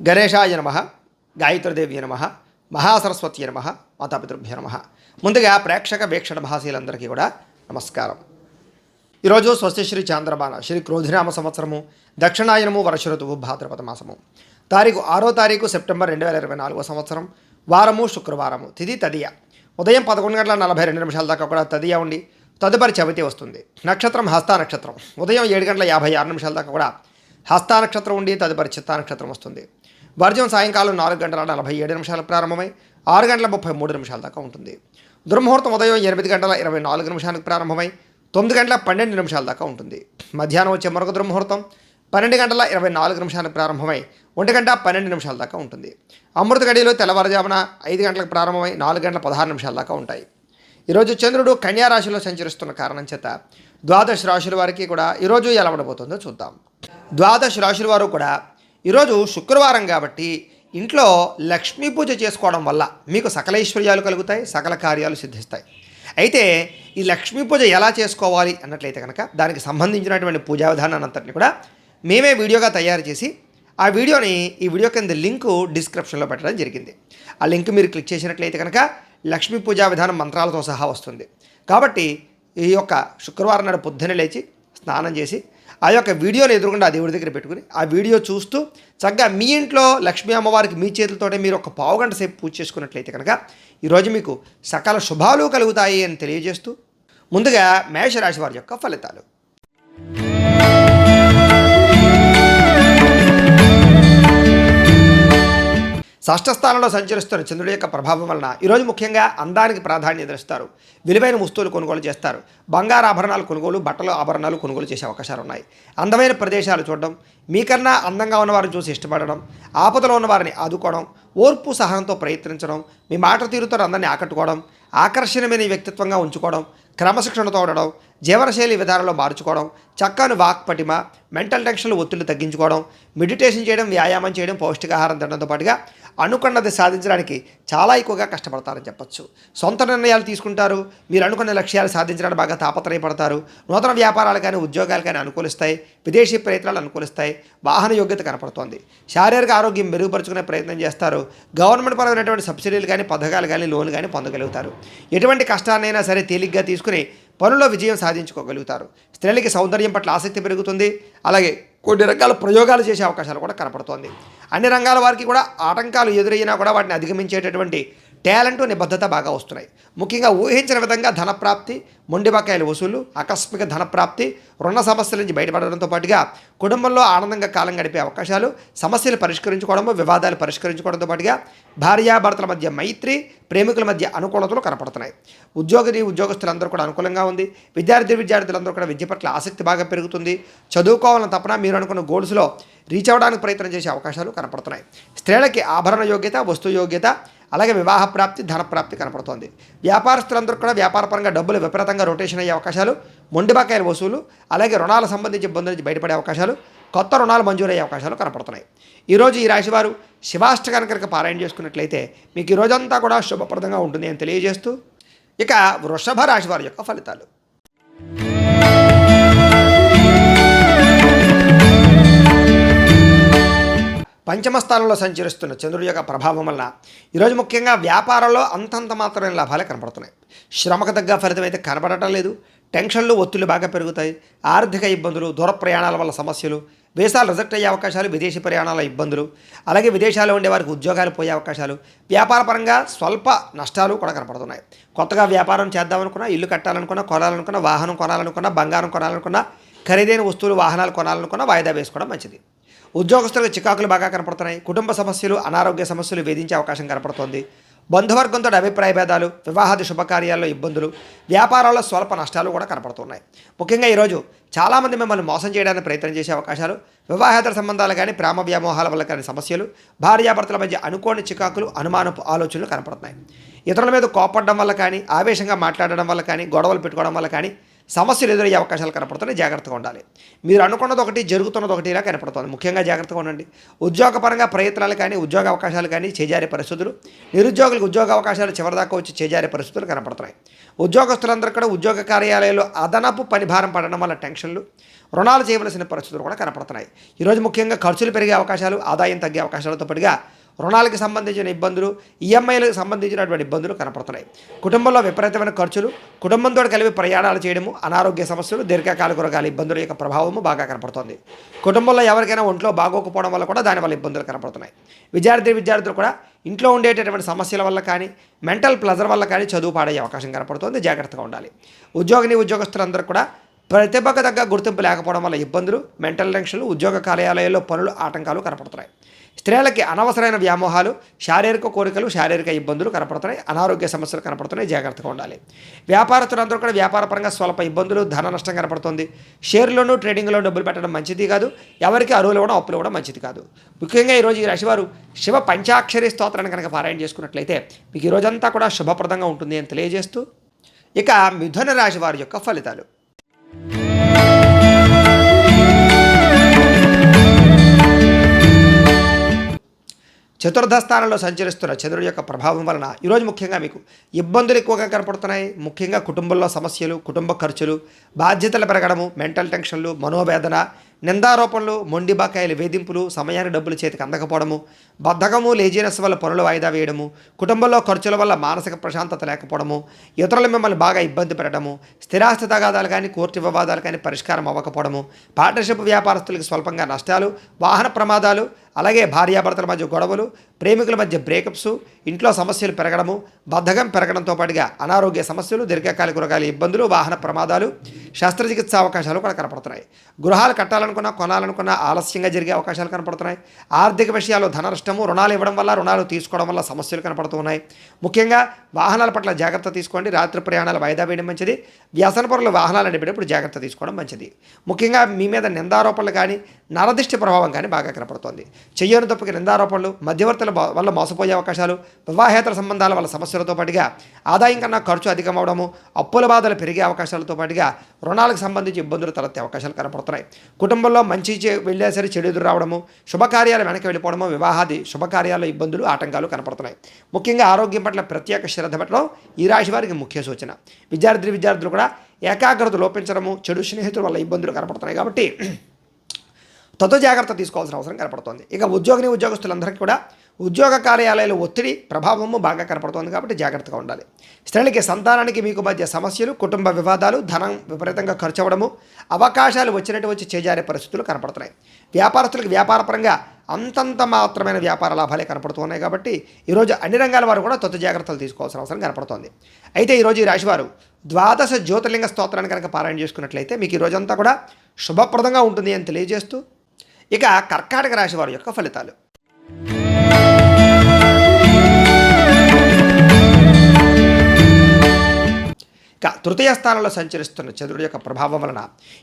గణేశాయ నమః, గాయత్రీదేవి నమః, మహాసరస్వతి నమః, మాతాపితృభ్యో నమః. ముందుగా ప్రేక్షక వీక్షణ భాషలందరికీ కూడా నమస్కారం. ఈరోజు స్వస్తి శ్రీ చాంద్రమాన శ్రీ క్రోధినామ సంవత్సరము దక్షిణాయనము వర్ష ఋతువు భాద్రపద మాసము తారీఖు 6 సెప్టెంబర్ 2024 సంవత్సరం వారము శుక్రవారము తిథి తదియ ఉదయం 11:42 దాకా కూడా తదియ ఉండి తదుపరి చవితి వస్తుంది. నక్షత్రం హస్తా నక్షత్రం ఉదయం 7:56 దాకా కూడా హస్తా నక్షత్రం ఉండి తదుపరి చిత్తా నక్షత్రం వస్తుంది. వర్జం సాయంకాలం 4:47 ప్రారంభమై 6:33 దాకా ఉంటుంది. దుర్ముహూర్తం ఉదయం 8:24 ప్రారంభమై 9:12 దాకా ఉంటుంది. మధ్యాహ్నం వచ్చే మరొక దుర్ముహూర్తం 12:24 ప్రారంభమై 1:12 దాకా ఉంటుంది. అమృత గడియలు తెల్లవారుజామున 5 గంటలకు ప్రారంభమై 4:16 దాకా ఉంటాయి. ఈరోజు చంద్రుడు కన్యా రాశిలో సంచరిస్తున్న కారణం చేత ద్వాదశ రాశుల వారికి కూడా ఈరోజు ఎలా ఉండబోతుందో చూద్దాం. ద్వాదశ రాశుల వారు కూడా ఈరోజు శుక్రవారం కాబట్టి ఇంట్లో లక్ష్మీ పూజ చేసుకోవడం వల్ల మీకు సకల ఐశ్వర్యాలు కలుగుతాయి, సకల కార్యాలు సిద్ధిస్తాయి. అయితే ఈ లక్ష్మీ పూజ ఎలా చేసుకోవాలి అన్నట్లయితే కనుక దానికి సంబంధించినటువంటి పూజా విధానాన్ని అంతటిని కూడా మేమే వీడియోగా తయారు చేసి ఆ వీడియోని ఈ వీడియో కింద లింకు డిస్క్రిప్షన్లో పెట్టడం జరిగింది. ఆ లింక్ మీరు క్లిక్ చేసినట్లయితే కనుక లక్ష్మీ పూజా విధానం మంత్రాలతో సహా వస్తుంది. కాబట్టి ఈ యొక్క శుక్రవారం నాడు పొద్దున్నే లేచి స్నానం చేసి ఆ యొక్క వీడియోని ఎదురుకుండా ఆ దేవుడి దగ్గర పెట్టుకుని ఆ వీడియో చూస్తూ చక్కగా మీ ఇంట్లో లక్ష్మీ అమ్మవారికి మీ చేతులతోనే మీరు ఒక పావుగంట సేపు పూజ చేసుకున్నట్లయితే కనుక ఈరోజు మీకు సకల శుభాలు కలుగుతాయి అని తెలియజేస్తూ ముందుగా మేషరాశి వారి యొక్క ఫలితాలు. షష్ఠస్థానంలో సంచరిస్తున్న చంద్రుడి యొక్క ప్రభావం వలన ఈరోజు ముఖ్యంగా అందానికి ప్రాధాన్యత ఇస్తారు. విలువైన వస్తువులు కొనుగోలు చేస్తారు. బంగారు ఆభరణాలు కొనుగోలు, బట్టలు ఆభరణాలు కొనుగోలు చేసే అవకాశాలు ఉన్నాయి. అందమైన ప్రదేశాలు చూడడం, మీకన్నా అందంగా ఉన్నవారిని చూసి ఇష్టపడడం, ఆపదలో ఉన్నవారిని ఆదుకోవడం, ఓర్పు సహనంతో ప్రయత్నించడం, మీ మాట తీరుతో అందరినీ ఆకట్టుకోవడం, ఆకర్షణీయమైన వ్యక్తిత్వంగా ఉంచుకోవడం, క్రమశిక్షణతో ఉండడం, జీవనశైలి విధానంలో మార్చుకోవడం, చక్కని వాక్పటిమ, మెంటల్ టెన్షన్లు ఒత్తిళ్లు తగ్గించుకోవడం, మెడిటేషన్ చేయడం, వ్యాయామం చేయడం, పౌష్టికాహారం తినడంతో పాటుగా అనుకున్నది సాధించడానికి చాలా ఎక్కువగా కష్టపడతారని చెప్పచ్చు. సొంత నిర్ణయాలు తీసుకుంటారు. మీరు అనుకున్న లక్ష్యాలు సాధించడానికి బాగా తాపత్రయపడతారు. నూతన వ్యాపారాలు కానీ ఉద్యోగాలు కానీ అనుకూలిస్తాయి. విదేశీ ప్రయత్నాలు అనుకూలిస్తాయి. వాహన యోగ్యత కనపడుతోంది. శారీరక ఆరోగ్యం మెరుగుపరుచుకునే ప్రయత్నం చేస్తారు. గవర్నమెంట్ పరమైనటువంటి సబ్సిడీలు కానీ పథకాలు కానీ లోన్లు కానీ పొందగలుగుతారు. ఎటువంటి కష్టాన్నైనా సరే తేలిగ్గా తీసుకుని పనుల్లో విజయం సాధించుకోగలుగుతారు. స్త్రీలకి సౌందర్యం పట్ల ఆసక్తి పెరుగుతుంది. అలాగే కొన్ని రకాల ప్రయోగాలు చేసే అవకాశాలు కూడా కనపడుతోంది. అన్ని రంగాల వారికి కూడా ఆటంకాలు ఎదురైనా కూడా వాటిని అధిగమించేటటువంటి టాలెంట్, నిబద్ధత బాగా వస్తున్నాయి. ముఖ్యంగా ఊహించిన విధంగా ధనప్రాప్తి, మొండి బకాయిల వసూలు, ఆకస్మిక ధనప్రాప్తి, రుణ సమస్యల నుంచి బయటపడడంతో పాటుగా కుటుంబంలో ఆనందంగా కాలం గడిపే అవకాశాలు, సమస్యలు పరిష్కరించుకోవడం, వివాదాలు పరిష్కరించుకోవడంతో పాటుగా భార్యాభర్తల మధ్య మైత్రి, ప్రేమికుల మధ్య అనుకూలతలు కనపడుతున్నాయి. ఉద్యోగస్తులందరూ కూడా అనుకూలంగా ఉంది. విద్యార్థులందరూ కూడా విద్య పట్ల ఆసక్తి బాగా పెరుగుతుంది. చదువుకోవాలని తపన మీరు అనుకున్న గోల్స్లో రీచ్ అవ్వడానికి ప్రయత్నం చేసే అవకాశాలు కనపడుతున్నాయి. స్త్రీలకి ఆభరణ యోగ్యత, వస్తు యోగ్యత, అలాగే వివాహ ప్రాప్తి, ధనప్రాప్తి కనపడుతోంది. వ్యాపారస్తులందరూ కూడా వ్యాపారపరంగా డబ్బులు విపరీతంగా రొటేషన్ అయ్యే అవకాశాలు, మొండి బకాయిల వసూలు, అలాగే రుణాల సంబంధించి ఇబ్బందుల నుంచి బయటపడే అవకాశాలు, కొత్త రుణాలు మంజూరయ్యే అవకాశాలు కనపడుతున్నాయి. ఈరోజు ఈ రాశివారు శివాష్టకాన్ని కనుక పారాయణ చేసుకున్నట్లయితే మీకు ఈ రోజంతా కూడా శుభప్రదంగా ఉంటుంది అని తెలియజేస్తూ ఇక వృషభ రాశి వారి యొక్క ఫలితాలు. పంచమ స్థానంలో సంచరిస్తున్న చంద్రుడి యొక్క ప్రభావం వలన ఈరోజు ముఖ్యంగా వ్యాపారంలో అంతంత మాత్రమే లాభాలే కనపడుతున్నాయి. శ్రమకు తగ్గ ఫలితం అయితే కనపడటం లేదు. టెన్షన్లు, ఒత్తిళ్లు బాగా పెరుగుతాయి. ఆర్థిక ఇబ్బందులు, దూర ప్రయాణాల వల్ల సమస్యలు, వీసాలు రిజెక్ట్ అయ్యే అవకాశాలు, విదేశీ ప్రయాణాల ఇబ్బందులు, అలాగే విదేశాల్లో ఉండే వారికి ఉద్యోగాలు పోయే అవకాశాలు, వ్యాపారపరంగా స్వల్ప నష్టాలు కూడా కనపడుతున్నాయి. కొత్తగా వ్యాపారం చేద్దామనుకున్నా, ఇల్లు కట్టాలనుకున్నా, కొనాలనుకున్నా, వాహనం కొనాలనుకున్నా, బంగారం కొనాలనుకున్నా, ఖరీదైన వస్తువులు, వాహనాలు కొనాలనుకున్నా వాయిదా వేసుకోవడం మంచిది. ఉద్యోగస్తులకు చికాకులు బాగా కనపడుతున్నాయి. కుటుంబ సమస్యలు, అనారోగ్య సమస్యలు వేధించే అవకాశం కనపడుతోంది. బంధువర్గంతో అభిప్రాయ భేదాలు, వివాహాది శుభకార్యాల్లో ఇబ్బందులు, వ్యాపారాల్లో స్వల్ప నష్టాలు కూడా కనపడుతున్నాయి. ముఖ్యంగా ఈరోజు చాలామంది మిమ్మల్ని మోసం చేయడానికి ప్రయత్నం చేసే అవకాశాలు, వివాహేతర సంబంధాలు కానీ ప్రేమ వ్యామోహాల వల్ల కానీ సమస్యలు, భార్యాభర్తల మధ్య అనుకోని చికాకులు, అనుమానపు ఆలోచనలు కనపడుతున్నాయి. ఇతరుల మీద కోపడడం వల్ల కానీ, ఆవేశంగా మాట్లాడడం వల్ల కానీ, గొడవలు పెట్టుకోవడం వల్ల కానీ సమస్యలు ఎదురయ్యే అవకాశాలు కనపడుతున్నాయి. జాగ్రత్తగా ఉండాలి. మీరు అనుకున్నది ఒకటి, జరుగుతున్నది ఒకటి ఇలా కనపడుతుంది. ముఖ్యంగా జాగ్రత్తగా ఉండండి. ఉద్యోగపరంగా ప్రయత్నాలు కానీ, ఉద్యోగ అవకాశాలు కానీ చేజారే పరిస్థితులు, నిరుద్యోగులకు ఉద్యోగ అవకాశాలు చివరిదాకా వచ్చి చేజారే పరిస్థితులు కనపడుతున్నాయి. ఉద్యోగస్తులందరూ కూడా ఉద్యోగ కార్యాలయాల్లో అదనపు పనిభారం పడడం వల్ల టెన్షన్లు, రుణాలు చేయవలసిన పరిస్థితులు కూడా కనపడుతున్నాయి. ఈరోజు ముఖ్యంగా ఖర్చులు పెరిగే అవకాశాలు, ఆదాయం తగ్గే అవకాశాలతో పాటుగా రుణాలకు సంబంధించిన ఇబ్బందులు, ఈఎంఐలకు సంబంధించినటువంటి ఇబ్బందులు కనపడుతున్నాయి. కుటుంబంలో విపరీతమైన ఖర్చులు, కుటుంబంతో కలిపి ప్రయాణాలు చేయడము, అనారోగ్య సమస్యలు, దీర్ఘకాలిక రోగాల ఇబ్బందుల యొక్క ప్రభావము బాగా కనపడుతుంది. కుటుంబంలో ఎవరికైనా ఒంట్లో బాగోకపోవడం వల్ల కూడా దానివల్ల ఇబ్బందులు కనపడుతున్నాయి. విద్యార్థులు కూడా ఇంట్లో ఉండేటటువంటి సమస్యల వల్ల కానీ, మెంటల్ ప్లెజర్ వల్ల కానీ చదువు పాడయ్యే అవకాశం కనపడుతుంది. జాగ్రత్తగా ఉండాలి. ఉద్యోగస్తులందరూ కూడా ప్రతిభకు తగ్గ గుర్తింపు లేకపోవడం వల్ల ఇబ్బందులు, మెంటల్ టెన్షన్లు, ఉద్యోగ కార్యాలయాల్లో పనులు, ఆటంకాలు కనపడుతున్నాయి. స్త్రీలకి అనవసరమైన వ్యామోహాలు, శారీరక కోరికలు, శారీరక ఇబ్బందులు కనపడుతున్నాయి. అనారోగ్య సమస్యలు కనపడుతున్నాయి. జాగ్రత్తగా ఉండాలి. వ్యాపారస్తులందరూ కూడా వ్యాపారపరంగా స్వల్ప ఇబ్బందులు, ధన నష్టం కనపడుతుంది. షేర్లోనూ ట్రేడింగ్లో డబ్బులు పెట్టడం మంచిది కాదు. ఎవరికి అరువులు ఇవ్వడం, అప్పులు ఇవ్వడం మంచిది కాదు. ముఖ్యంగా ఈరోజు ఈ రాశివారు శివ పంచాక్షరి స్తోత్రాన్ని కనుక పారాయణ చేసుకున్నట్లయితే మీకు ఈ రోజంతా కూడా శుభప్రదంగా ఉంటుంది అని తెలియజేస్తూ, ఇక మిథున రాశి వారి యొక్క ఫలితాలు. చతుర్థ స్థానంలో సంచరిస్తున్న చంద్రుడి యొక్క ప్రభావం వలన ఈరోజు ముఖ్యంగా మీకు ఇబ్బందులు ఎక్కువగా కనపడుతున్నాయి. ముఖ్యంగా కుటుంబంలో సమస్యలు, కుటుంబ ఖర్చులు, బాధ్యతలు పెరగడము, మెంటల్ టెన్షన్లు, మనోవేదన, నిందారోపణలు, మొండి బకాయిల వేధింపులు, సమయానికి డబ్బులు చేతికి అందకపోవడము, బద్ధకము, లేజినెస్ వల్ల పనులు వాయిదా వేయడము, కుటుంబంలో ఖర్చుల వల్ల మానసిక ప్రశాంతత లేకపోవడము, ఇతరులు మిమ్మల్ని బాగా ఇబ్బంది పెట్టడము, స్థిరాస్తి తగాదాలు కానీ, కోర్టు వివాదాలు కానీ పరిష్కారం అవ్వకపోవడము, పార్ట్నర్షిప్ వ్యాపారస్తులకు స్వల్పంగా నష్టాలు, వాహన ప్రమాదాలు, అలాగే భార్యాభర్తల మధ్య గొడవలు, ప్రేమికుల మధ్య బ్రేకప్స్, ఇంట్లో సమస్యలు పెరగడము, బద్ధకం పెరగడంతో పాటుగా అనారోగ్య సమస్యలు, దీర్ఘకాలిక రోగాల ఇబ్బందులు, వాహన ప్రమాదాలు, శస్త్రచికిత్స అవకాశాలు కూడా కనపడుతున్నాయి. గృహాలు కట్టాలనుకున్నా, కొనాలనుకున్నా ఆలస్యంగా జరిగే అవకాశాలు కనపడుతున్నాయి. ఆర్థిక విషయాల్లో ధన నష్టము, రుణాలు ఇవ్వడం వల్ల, రుణాలు తీసుకోవడం వల్ల సమస్యలు కనపడుతూ ఉన్నాయి. ముఖ్యంగా వాహనాల పట్ల జాగ్రత్త తీసుకోండి. రాత్రి ప్రయాణాలు వాయిదా వేయడం మంచిది. వ్యసన పరుల వాహనాలు నడిపేటప్పుడు జాగ్రత్త తీసుకోవడం మంచిది. ముఖ్యంగా మీ మీద నిందారోపణలు కానీ, నరదిష్టి ప్రభావం కానీ బాగా కనపడుతోంది. చెయ్యని తప్పుకి నిందారోపణలు, మధ్యవర్తుల వల్ల మోసపోయే అవకాశాలు, వివాహేతర సంబంధాల వల్ల సమస్యలతో పాటుగా ఆదాయం కన్నా ఖర్చు అధికమవడము, అప్పుల బాధలు పెరిగే అవకాశాలతో పాటుగా రుణాలకు సంబంధించి ఇబ్బందులు తలెత్తే అవకాశాలు కనపడుతున్నాయి. కుటుంబంలో మంచి వెళ్ళేసరి చెడు ఎదురు రావడము, శుభకార్యాలు వెనక్కి వెళ్ళిపోవడము, వివాహాది శుభకార్యాల ఇబ్బందులు, ఆటంకాలు కనపడుతున్నాయి. ముఖ్యంగా ఆరోగ్యం పట్ల ప్రత్యేక శ్రద్ధ పెట్టడం ఈ రాశి వారికి ముఖ్య సూచన. విద్యార్థులు కూడా ఏకాగ్రత లోపించడము, చెడు స్నేహితుల వల్ల ఇబ్బందులు కనపడుతున్నాయి. కాబట్టి తతో జాగ్రత్త తీసుకోవాల్సిన అవసరం కనపడుతోంది. ఇక ఉద్యోగస్తులందరికీ కూడా ఉద్యోగ కార్యాలయాల ఒత్తిడి ప్రభావము బాగా కనపడుతోంది. కాబట్టి జాగ్రత్తగా ఉండాలి. స్త్రీలకి, సంతానానికి మీకు మధ్య సమస్యలు, కుటుంబ వివాదాలు, ధనం విపరీతంగా ఖర్చు అవ్వడము, అవకాశాలు వచ్చినట్టు వచ్చి చేజారే పరిస్థితులు కనపడుతున్నాయి. వ్యాపారస్తులకు వ్యాపారపరంగా అంతంత మాత్రమైన వ్యాపార లాభాలే కనపడుతున్నాయి. కాబట్టి ఈరోజు అన్ని రంగాల వారు కూడా తొత్తు జాగ్రత్తలు తీసుకోవాల్సిన అవసరం కనపడుతోంది. అయితే ఈరోజు ఈ రాశివారు ద్వాదశ జ్యోతిర్లింగ స్తోత్రాన్ని కనుక పారాయణ చేసుకున్నట్లయితే మీకు ఈ రోజంతా కూడా శుభప్రదంగా ఉంటుంది అని తెలియజేస్తూ, ఇక కర్కాటక రాశి వారి యొక్క ఫలితాలు. ఇక తృతీయ స్థానంలో సంచరిస్తున్న చంద్రుడి యొక్క ప్రభావం వలన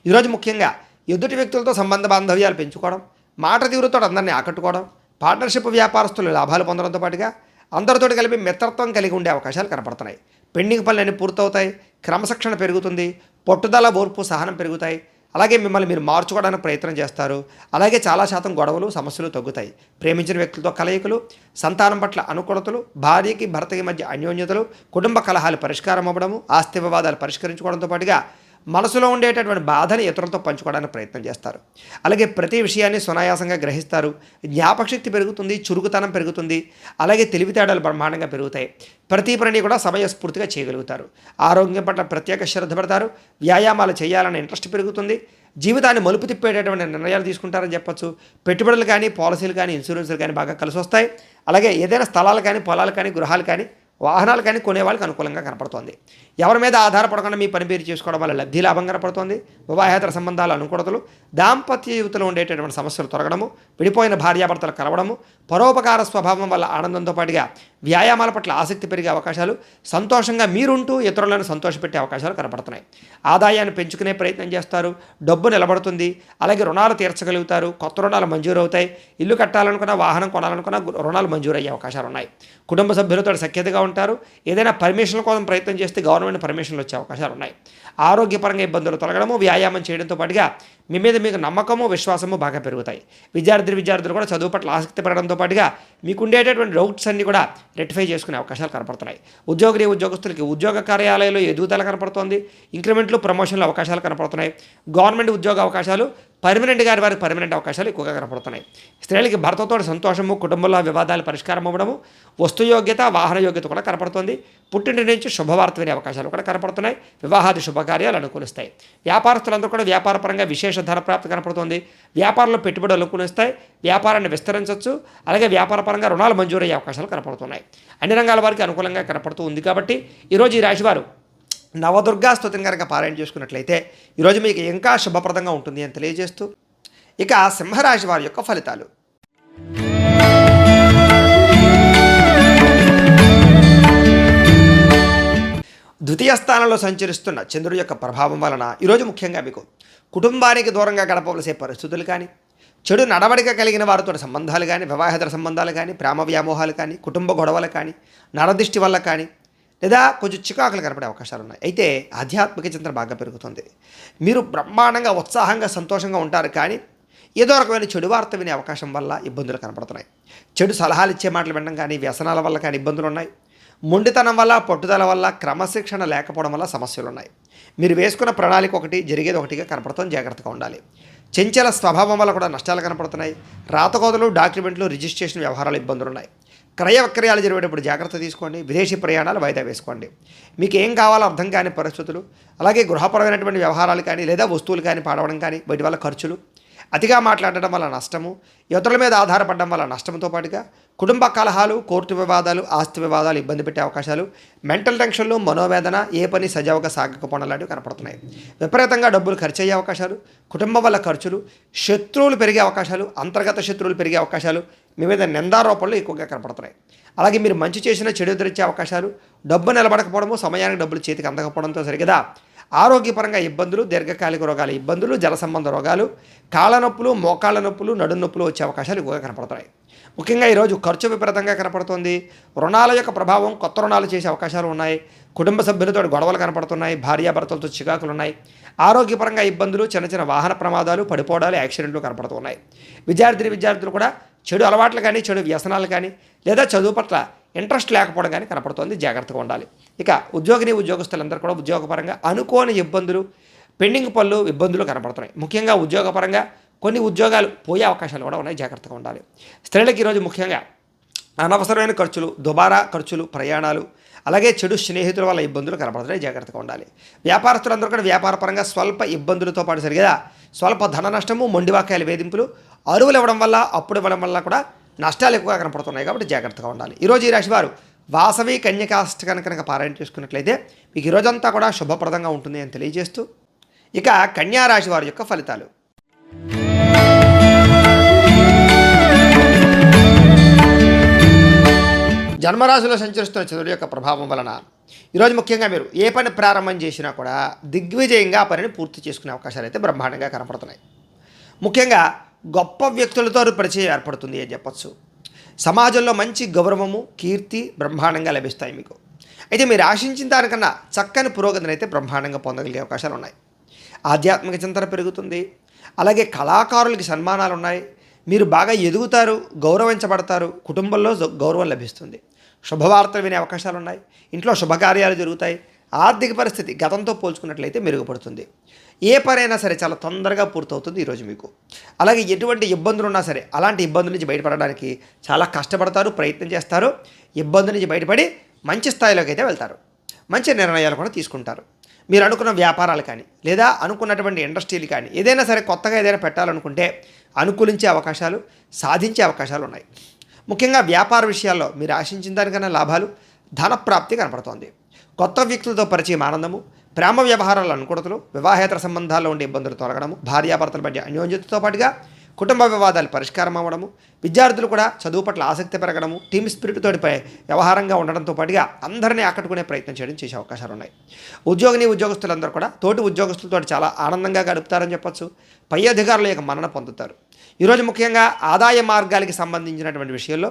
ఈరోజు ముఖ్యంగా ఎదుటి వ్యక్తులతో సంబంధ బాంధవ్యాలు పెంచుకోవడం, మాట తీరుతో అందరినీ ఆకట్టుకోవడం, పార్ట్నర్షిప్ వ్యాపారస్తులు లాభాలు పొందడంతో పాటుగా అందరితో కలిపి మిత్రత్వం కలిగి ఉండే అవకాశాలు కనపడుతున్నాయి. పెండింగ్ పనులన్నీ పూర్తవుతాయి. క్రమశిక్షణ పెరుగుతుంది. పట్టుదల, ఓర్పు, సహనం పెరుగుతాయి. అలాగే మిమ్మల్ని మీరు మార్చుకోవడానికి ప్రయత్నం చేస్తారు. అలాగే చాలా శాతం గొడవలు, సమస్యలు తగ్గుతాయి. ప్రేమించిన వ్యక్తులతో కలయికలు, సంతానం పట్ల అనుకూలతలు, భార్యకి భర్తకి మధ్య అన్యోన్యతలు, కుటుంబ కలహాలు పరిష్కారం అవ్వడము, ఆస్తి వివాదాలు పరిష్కరించుకోవడంతో పాటుగా మనసులో ఉండేటటువంటి బాధని ఇతరులతో పంచుకోవడానికి ప్రయత్నం చేస్తారు. అలాగే ప్రతి విషయాన్ని సునాయాసంగా గ్రహిస్తారు. జ్ఞాపకశక్తి పెరుగుతుంది, చురుకుతనం పెరుగుతుంది. అలాగే తెలివితేటలు బ్రహ్మాండంగా పెరుగుతాయి. ప్రతి పనిని కూడా సమయస్ఫూర్తిగా చేయగలుగుతారు. ఆరోగ్యం పట్ల ప్రత్యేక శ్రద్ధ పెడతారు. వ్యాయామాలు చేయాలనే ఇంట్రెస్ట్ పెరుగుతుంది. జీవితాన్ని మలుపు తిప్పేటటువంటి నిర్ణయాలు తీసుకుంటారని చెప్పొచ్చు. పెట్టుబడులు కానీ, పాలసీలు కానీ, ఇన్సూరెన్సులు కానీ బాగా కలిసి వస్తాయి. అలాగే ఏదైనా స్థలాలు కానీ, పొలాలు కానీ, గృహాలు కానీ, వాహనాలు కానీ కొనే వాళ్ళకి అనుకూలంగా కనపడుతోంది. ఎవరి మీద ఆధారపడకుండా మీ పని పేరు చేసుకోవడం వల్ల లబ్ధి లాభం కనపడుతోంది. వివాహేతర సంబంధాలు అనుకూలతలు, దాంపత్య జీవితంలో ఉండేటటువంటి సమస్యలు తొలగడము, విడిపోయిన భార్యాభర్తలు కలవడము, పరోపకార స్వభావం వల్ల ఆనందంతో పాటుగా వ్యాయామాల పట్ల ఆసక్తి పెరిగే అవకాశాలు, సంతోషంగా మీరుంటూ ఇతరులను సంతోషపెట్టే అవకాశాలు కనపడుతున్నాయి. ఆదాయాన్ని పెంచుకునే ప్రయత్నం చేస్తారు. డబ్బు నిలబడుతుంది. అలాగే రుణాలు తీర్చగలుగుతారు. కొత్త రుణాలు మంజూరు అవుతాయి. ఇల్లు కట్టాలనుకున్నా, వాహనం కొనాలనుకున్నా రుణాలు మంజూరు అయ్యే అవకాశాలు ఉన్నాయి. కుటుంబ సభ్యులతో సఖ్యతగా ఉంటారు. ఏదైనా పర్మిషన్ల కోసం ప్రయత్నం చేస్తే గవర్నమెంట్ పర్మిషన్లు వచ్చే అవకాశాలు ఉన్నాయి. ఆరోగ్యపరంగా ఇబ్బందులు తొలగడము, వ్యాయామం చేయడంతో పాటుగా మీ మీద మీకు నమ్మకము, విశ్వాసము బాగా పెరుగుతాయి. విద్యార్థులు కూడా చదువు పట్ల ఆసక్తి పెరగడంతో పాటుగా మీకు ఉండేటటువంటి డౌట్స్ అన్నీ కూడా రెక్టిఫై చేసుకునే అవకాశాలు కనపడుతున్నాయి. ఉద్యోగులు ఉద్యోగస్తులకి ఉద్యోగ కార్యాలయంలో ఎదుగుదల కనపడుతోంది. ఇంక్రిమెంట్లు, ప్రమోషన్ల అవకాశాలు కనపడుతున్నాయి. గవర్నమెంట్ ఉద్యోగ అవకాశాలు పర్మనెంట్గా వారికి పర్మనెంట్ అవకాశాలు ఎక్కువగా కనపడుతున్నాయి. స్త్రీలకి భర్తతో సంతోషము, కుటుంబంలో వివాదాలు పరిష్కారం అవ్వడము, వస్తు యోగ్యత, వాహన యోగ్యత కూడా కనపడుతుంది. పుట్టింటి నుంచి శుభవార్త వినే అవకాశాలు కూడా కనపడుతున్నాయి. వివాహాది శుభకార్యాలు అనుకూలిస్తాయి. వ్యాపారస్తులందరూ కూడా వ్యాపారపరంగా విశేష ధన ప్రాప్తి కనపడుతుంది. వ్యాపారంలో పెట్టుబడులు అనుకూలిస్తాయి. వ్యాపారాన్ని విస్తరించవచ్చు. అలాగే వ్యాపారపరంగా రుణాలు మంజూరయ్యే అవకాశాలు కనపడుతున్నాయి. అన్ని రంగాల వారికి అనుకూలంగా కనపడుతూ ఉంది. కాబట్టి ఈరోజు ఈ రాశివారు నవదుర్గా స్తుతిని కనుక పారాయణ చేసుకున్నట్లయితే ఈరోజు మీకు ఇంకా శుభప్రదంగా ఉంటుంది అని తెలియజేస్తూ, ఇక సింహరాశి వారి యొక్క ఫలితాలు. ద్వితీయ స్థానంలో సంచరిస్తున్న చంద్రుడి యొక్క ప్రభావం వలన ఈరోజు ముఖ్యంగా మీకు కుటుంబానికి దూరంగా గడపవలసే పరిస్థితులు కానీ, చెడు నడవడిక కలిగిన వారితో సంబంధాలు కానీ, వివాహేతర సంబంధాలు కానీ, ప్రేమ వ్యామోహాలు కానీ, కుటుంబ గొడవలు కానీ, నరదిష్టి వల్ల కానీ, లేదా కొంచెం చికాకులు కనపడే అవకాశాలు ఉన్నాయి. అయితే ఆధ్యాత్మిక చింతన బాగా పెరుగుతుంది. మీరు బ్రహ్మాండంగా, ఉత్సాహంగా, సంతోషంగా ఉంటారు. కానీ ఏదో రకమైన చెడు వార్త వినే అవకాశం వల్ల ఇబ్బందులు కనపడుతున్నాయి. చెడు సలహాలు ఇచ్చే మాటలు వినడం కానీ, వ్యసనాల వల్ల కానీ ఇబ్బందులు ఉన్నాయి. మొండితనం వల్ల, పట్టుదల వల్ల, క్రమశిక్షణ లేకపోవడం వల్ల సమస్యలు ఉన్నాయి. మీరు వేసుకున్న ప్రణాళిక ఒకటి, జరిగేది ఒకటిగా కనపడుతుంది. జాగ్రత్తగా ఉండాలి. చెంచల స్వభావం వల్ల కూడా నష్టాలు కనపడుతున్నాయి. రాతకోదలు, డాక్యుమెంట్లు, రిజిస్ట్రేషన్ వ్యవహారాలు ఇబ్బందులు ఉన్నాయి. క్రయ విక్రయాలు జరిగేటప్పుడు జాగ్రత్త తీసుకోండి. విదేశీ ప్రయాణాలు వాయిదా వేసుకోండి. మీకు ఏం కావాలో అర్థం కాని పరిస్థితులు, అలాగే గృహపరమైనటువంటి వ్యవహారాలు కానీ, లేదా వస్తువులు కానీ పాడవడం కానీ, వీటి వల్ల ఖర్చులు, అతిగా మాట్లాడడం వల్ల నష్టము, ఇతరుల మీద ఆధారపడడం వల్ల నష్టంతో పాటుగా కుటుంబ కలహాలు, కోర్టు వివాదాలు, ఆస్తి వివాదాలు ఇబ్బంది పెట్టే అవకాశాలు, మెంటల్ టెన్షన్లు, మనోవేదన, ఏ పని సజావుగా సాగకపోవడం లాంటివి కనపడుతున్నాయి. విపరీతంగా డబ్బులు ఖర్చు అయ్యే అవకాశాలు, కుటుంబం వల్ల ఖర్చులు, శత్రువులు పెరిగే అవకాశాలు, అంతర్గత శత్రువులు పెరిగే అవకాశాలు, మీ మీద నిందారోపణలు ఎక్కువగా కనపడుతున్నాయి. అలాగే మీరు మంచి చేసిన చెడు ఎదురించే అవకాశాలు, డబ్బు నిలబడకపోవడము, సమయానికి డబ్బులు చేతికి అందకపోవడంతో సరిగదా ఆరోగ్యపరంగా ఇబ్బందులు, దీర్ఘకాలిక రోగాల ఇబ్బందులు, జల సంబంధ రోగాలు, కాళ్ళ నొప్పులు, మోకాళ్ళ నొప్పులు, నడుము నొప్పులు వచ్చే అవకాశాలు ఎక్కువగా కనపడుతున్నాయి. ముఖ్యంగా ఈరోజు ఖర్చు విపరీతంగా కనపడుతుంది. రుణాల యొక్క ప్రభావం, కొత్త రుణాలు చేసే అవకాశాలు ఉన్నాయి. కుటుంబ సభ్యులతో గొడవలు కనపడుతున్నాయి. భార్యాభర్తలతో చికాకులు ఉన్నాయి. ఆరోగ్యపరంగా ఇబ్బందులు, చిన్న చిన్న వాహన ప్రమాదాలు, పడిపోవడాలు, యాక్సిడెంట్లు కనపడుతున్నాయి. విద్యార్థులు కూడా చెడు అలవాట్లు కానీ, చెడు వ్యసనాలు కానీ, లేదా చదువు పట్ల ఇంట్రెస్ట్ లేకపోవడం కానీ కనపడుతోంది. జాగ్రత్తగా ఉండాలి. ఇక ఉద్యోగస్తులందరూ కూడా ఉద్యోగపరంగా అనుకోని ఇబ్బందులు, పెండింగ్ పనులు, ఇబ్బందులు కనపడుతున్నాయి. ముఖ్యంగా ఉద్యోగపరంగా కొన్ని ఉద్యోగాలు పోయే అవకాశాలు కూడా ఉన్నాయి. జాగ్రత్తగా ఉండాలి. స్త్రీలకు ఈరోజు ముఖ్యంగా అనవసరమైన ఖర్చులు, దుబారా ఖర్చులు, ప్రయాణాలు, అలాగే చెడు స్నేహితుల వల్ల ఇబ్బందులు కనపడుతున్నాయి. జాగ్రత్తగా ఉండాలి. వ్యాపారస్తులందరూ కూడా వ్యాపారపరంగా స్వల్ప ఇబ్బందులతో పాటు సరిగా స్వల్ప ధన నష్టము, మొండివాకాయల వేధింపులు, అరువులు ఇవ్వడం వల్ల, అప్పుడు ఇవ్వడం వల్ల కూడా నష్టాలు ఎక్కువగా కనపడుతున్నాయి. కాబట్టి జాగ్రత్తగా ఉండాలి. ఈరోజు ఈ రాశి వారు వాసవి కన్యకాష్టకాన్ని కనుక పారాయణ చేసుకున్నట్లయితే మీకు ఈరోజంతా కూడా శుభప్రదంగా ఉంటుంది అని తెలియజేస్తూ, ఇక కన్యా రాశి వారి యొక్క ఫలితాలు. జన్మరాశిలో సంచరిస్తున్న చంద్రుడి యొక్క ప్రభావం వలన ఈరోజు ముఖ్యంగా మీరు ఏ పని ప్రారంభం చేసినా కూడా దిగ్విజయంగా ఆ పనిని పూర్తి చేసుకునే అవకాశాలు అయితే బ్రహ్మాండంగా కనపడుతున్నాయి. ముఖ్యంగా గొప్ప వ్యక్తులతో పరిచయం ఏర్పడుతుంది అని చెప్పచ్చు. సమాజంలో మంచి గౌరవము, కీర్తి బ్రహ్మాండంగా లభిస్తాయి మీకు. అయితే మీరు ఆశించిన దానికన్నా చక్కని పురోగతిని అయితే బ్రహ్మాండంగా పొందగలిగే అవకాశాలు ఉన్నాయి. ఆధ్యాత్మిక చింతన పెరుగుతుంది. అలాగే కళాకారులకి సన్మానాలు ఉన్నాయి. మీరు బాగా ఎదుగుతారు, గౌరవించబడతారు. కుటుంబంలో గౌరవం లభిస్తుంది. శుభవార్తలు వినే అవకాశాలు ఉన్నాయి. ఇంట్లో శుభకార్యాలు జరుగుతాయి. ఆర్థిక పరిస్థితి గతంతో పోల్చుకున్నట్లయితే మెరుగుపడుతుంది. ఏ పనైనా సరే చాలా తొందరగా పూర్తవుతుంది ఈరోజు మీకు. అలాగే ఎటువంటి ఇబ్బందులు ఉన్నా సరే అలాంటి ఇబ్బందుల నుంచి బయటపడడానికి చాలా కష్టపడతారు, ప్రయత్నం చేస్తారు. ఇబ్బంది నుంచి బయటపడి మంచి స్థాయిలోకి అయితే వెళ్తారు. మంచి నిర్ణయాలు కూడా తీసుకుంటారు. మీరు అనుకున్న వ్యాపారాలు కానీ, లేదా అనుకున్నటువంటి ఇండస్ట్రీలు కానీ, ఏదైనా సరే కొత్తగా ఏదైనా పెట్టాలనుకుంటే అనుకూలించే అవకాశాలు, సాధించే అవకాశాలు ఉన్నాయి. ముఖ్యంగా వ్యాపార విషయాల్లో మీరు ఆశించిన దానికన్నా లాభాలు, ధనప్రాప్తి కనపడుతోంది. కొత్త వ్యక్తులతో పరిచయం, ఆనందము, ప్రేమ వ్యవహారాల అనుకూలతలు, వివాహేతర సంబంధాల్లో ఉండే ఇబ్బందులు తొలగడము, భార్యాభర్తల మధ్య అన్యోన్యతతో పాటుగా కుటుంబ వివాదాలు పరిష్కారం అవ్వడము, విద్యార్థులు కూడా చదువు పట్ల ఆసక్తి పెరగడము, టీమ్ స్పిరిట్ తోటిపై వ్యవహారంగా ఉండడంతో పాటుగా అందరినీ ఆకట్టుకునే ప్రయత్నం చేయడం చేసే అవకాశాలు ఉన్నాయి. ఉద్యోగస్తులందరూ కూడా తోటి ఉద్యోగస్తులతో చాలా ఆనందంగా గడుపుతారని చెప్పొచ్చు. పై అధికారుల యొక్క మన్నన పొందుతారు. ఈరోజు ముఖ్యంగా ఆదాయ మార్గాలకి సంబంధించినటువంటి విషయంలో